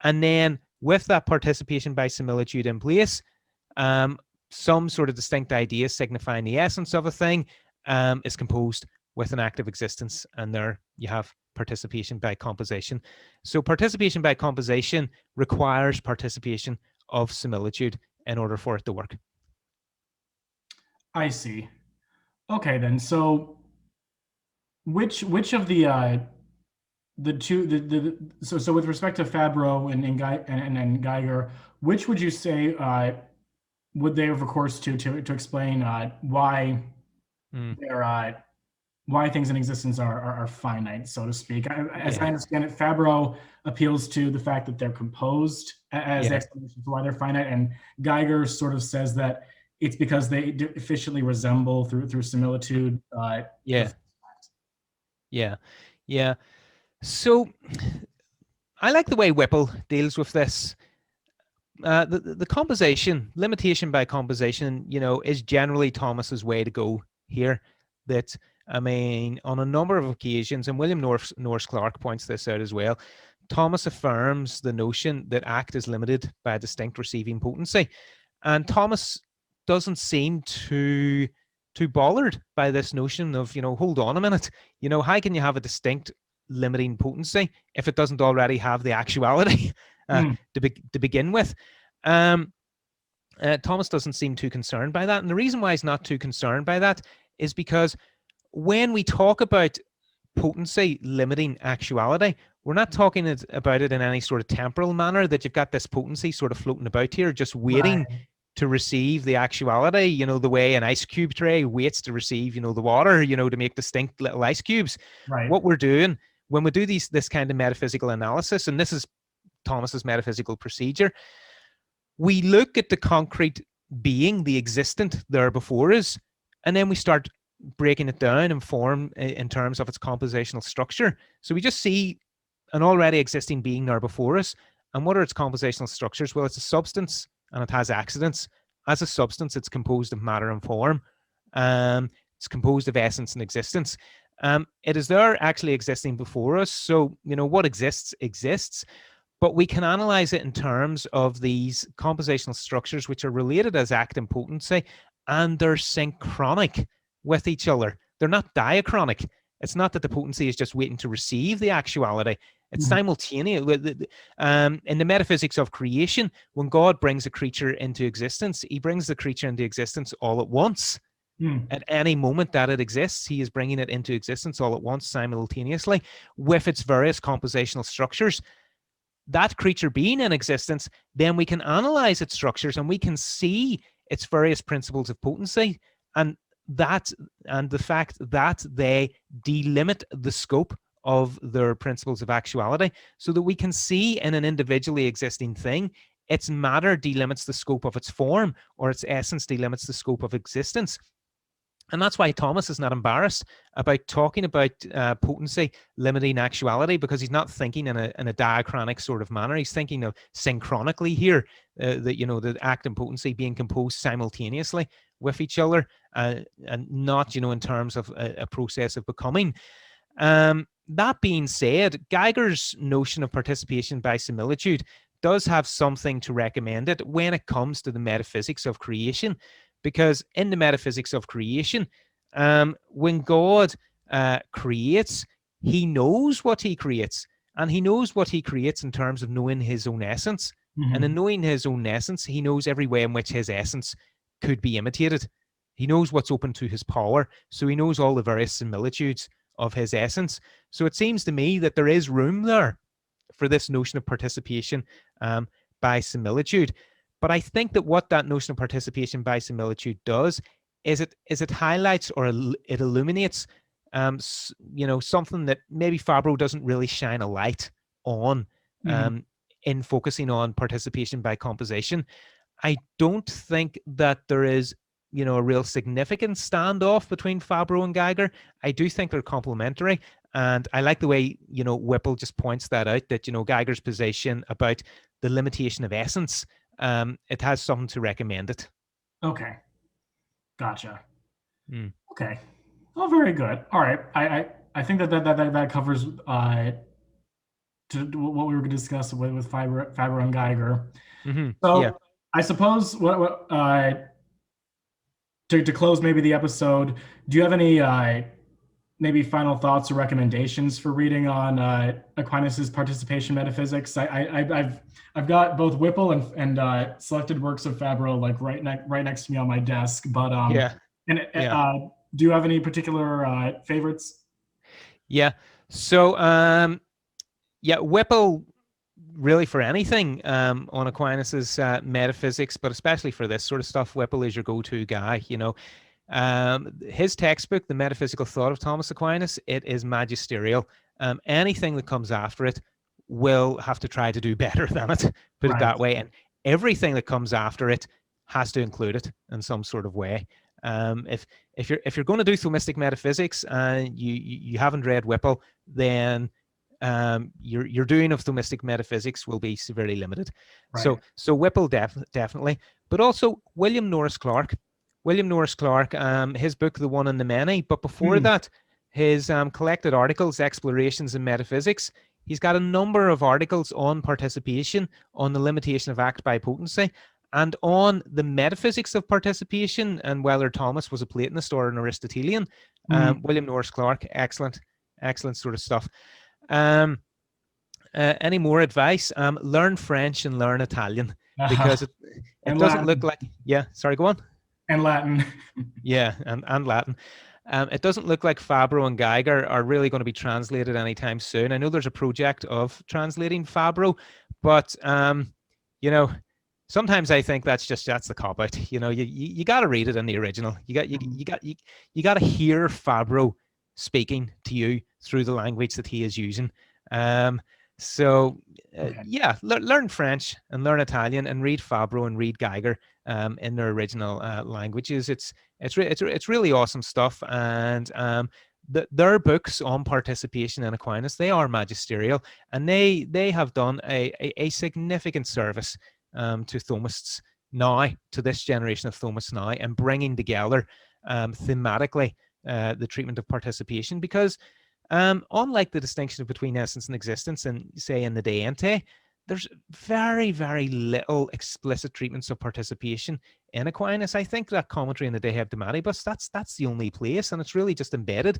And then with that participation by similitude in place, some sort of distinct idea signifying the essence of a thing is composed with an active existence. And there you have participation by composition. So participation by composition requires participation of similitude in order for it to work. I see. Okay, then. So which of the two so with respect to Fabro and Geiger, which would you say would they have recourse to explain why they're why things in existence are finite, so to speak? As I understand it, Fabro appeals to the fact that they're composed as the explanation for why they're finite, and Geiger sort of says that it's because they efficiently resemble through similitude. Yeah. So I like the way Whipple deals with this. The composition, limitation by composition, is generally Thomas's way to go here. That, I mean, on a number of occasions, and William Norris Clark points this out as well, Thomas affirms the notion that act is limited by a distinct receiving potency. And Thomas doesn't seem too bothered by this notion of, hold on a minute, how can you have a distinct limiting potency if it doesn't already have the actuality to begin with? Thomas doesn't seem too concerned by that. And the reason why he's not too concerned by that is because when we talk about potency limiting actuality, we're not talking about it in any sort of temporal manner, that you've got this potency sort of floating about here, just waiting to receive the actuality, the way an ice cube tray waits to receive, the water, to make distinct little ice cubes. What we're doing when we do this kind of metaphysical analysis, and this is Thomas's metaphysical procedure, we look at the concrete being, the existent there before us, and then we start breaking it down and form in terms of its compositional structure. So we just see an already existing being there before us. And what are its compositional structures? Well, it's a substance and it has accidents. As a substance, it's composed of matter and form. It's composed of essence and existence. It is there actually existing before us. So, what exists. But we can analyze it in terms of these compositional structures, which are related as act and potency, and they're synchronic with each other. They're not diachronic. It's not that the potency is just waiting to receive the actuality. It's simultaneous. In the metaphysics of creation, when God brings a creature into existence, he brings the creature into existence all at once. At any moment that it exists, he is bringing it into existence all at once, simultaneously, with its various compositional structures. That creature being in existence, then we can analyze its structures and we can see its various principles of potency, and the fact that they delimit the scope of their principles of actuality, so that we can see in an individually existing thing, its matter delimits the scope of its form, or its essence delimits the scope of existence. And that's why Thomas is not embarrassed about talking about potency limiting actuality, because he's not thinking in a diachronic sort of manner. He's thinking of synchronically here, that the act and potency being composed simultaneously with each other, and not in terms of a process of becoming. That being said, Geiger's notion of participation by similitude does have something to recommend it when it comes to the metaphysics of creation, because in the metaphysics of creation, when God creates, he knows what he creates, and he knows what he creates in terms of knowing his own essence. And in knowing his own essence, he knows every way in which his essence could be imitated. He knows what's open to his power, so he knows all the various similitudes of his essence. So it seems to me that there is room there for this notion of participation by similitude. But I think that what that notion of participation by similitude does is it highlights or it illuminates something that maybe Fabro doesn't really shine a light on in focusing on participation by composition. I don't think that there is a real significant standoff between Fabro and Geiger. I do think they're complementary. And I like the way, Whipple just points that out, that, Geiger's position about the limitation of essence, it has something to recommend it. Okay. Gotcha. Okay. Oh, very good. All right. I think that covers what we were going to discuss with Fabro and Geiger. So yeah. I suppose what to close maybe the episode, do you have any maybe final thoughts or recommendations for reading on Aquinas's participation metaphysics? I've got both Whipple and selected works of Fabro like right next to me on my desk. But do you have any particular favorites? Yeah. So Whipple really for anything on Aquinas's metaphysics, but especially for this sort of stuff, Whipple is your go-to guy. His textbook, The Metaphysical Thought of Thomas Aquinas, it is magisterial. Anything that comes after it will have to try to do better than it, put it that way. And everything that comes after it has to include it in some sort of way. If you're going to do Thomistic metaphysics and you haven't read Whipple, then your doing of Thomistic metaphysics will be severely limited. Right. So Whipple definitely, but also William Norris Clark. His book, The One and the Many, but before that, his collected articles, Explorations in Metaphysics. He's got a number of articles on participation, on the limitation of act by potency, and on the metaphysics of participation, and whether Thomas was a Platonist or an Aristotelian. William Norris Clark, excellent sort of stuff. Any more advice? Learn French and learn Italian, because it doesn't look like... Yeah, sorry, go on. And Latin. Yeah, and Latin. It doesn't look like Fabro and Geiger are really going to be translated anytime soon. I know there's a project of translating Fabro, but sometimes I think that's the cop out. You got to read it in the original. You got to hear Fabro speaking to you through the language that he is using. Learn French and learn Italian and read Fabro and read Geiger in their original languages. It's really awesome stuff. And their books on participation in Aquinas, they are magisterial, and they have done a significant service to Thomists now, to this generation of Thomists now, and bringing together thematically the treatment of participation, because unlike the distinction between essence and existence, and say in the De Ente, there's very, very little explicit treatments of participation in Aquinas. I think that commentary in the De Hebdomads, that's the only place, and it's really just embedded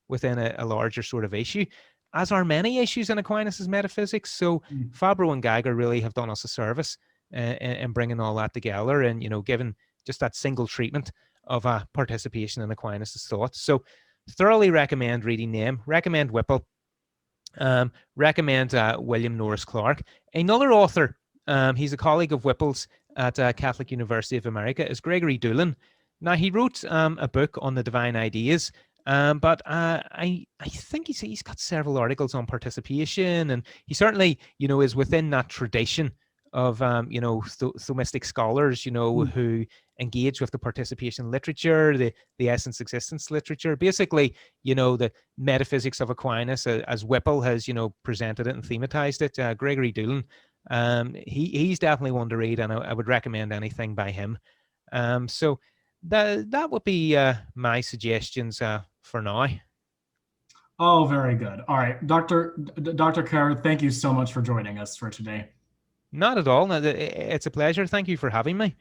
within a larger sort of issue, as are many issues in Aquinas' metaphysics. So Fabro and Geiger really have done us a service in bringing all that together, and given just that single treatment of participation in Aquinas' thoughts. So thoroughly recommend reading them. Recommend Whipple. Recommend William Norris Clark. Another author, he's a colleague of Whipple's at Catholic University of America, is Gregory Doolan. Now, he wrote a book on the divine ideas, but I think he's got several articles on participation, and he certainly, is within that tradition of Thomistic scholars, who engage with the participation literature, the essence existence literature, basically, the metaphysics of Aquinas as Whipple has, presented it and thematized it. Gregory Doolan, he's definitely one to read, and I would recommend anything by him. So that would be my suggestions for now. Oh, very good. All right, Dr. Kerr, thank you so much for joining us for today. Not at all. It's a pleasure. Thank you for having me.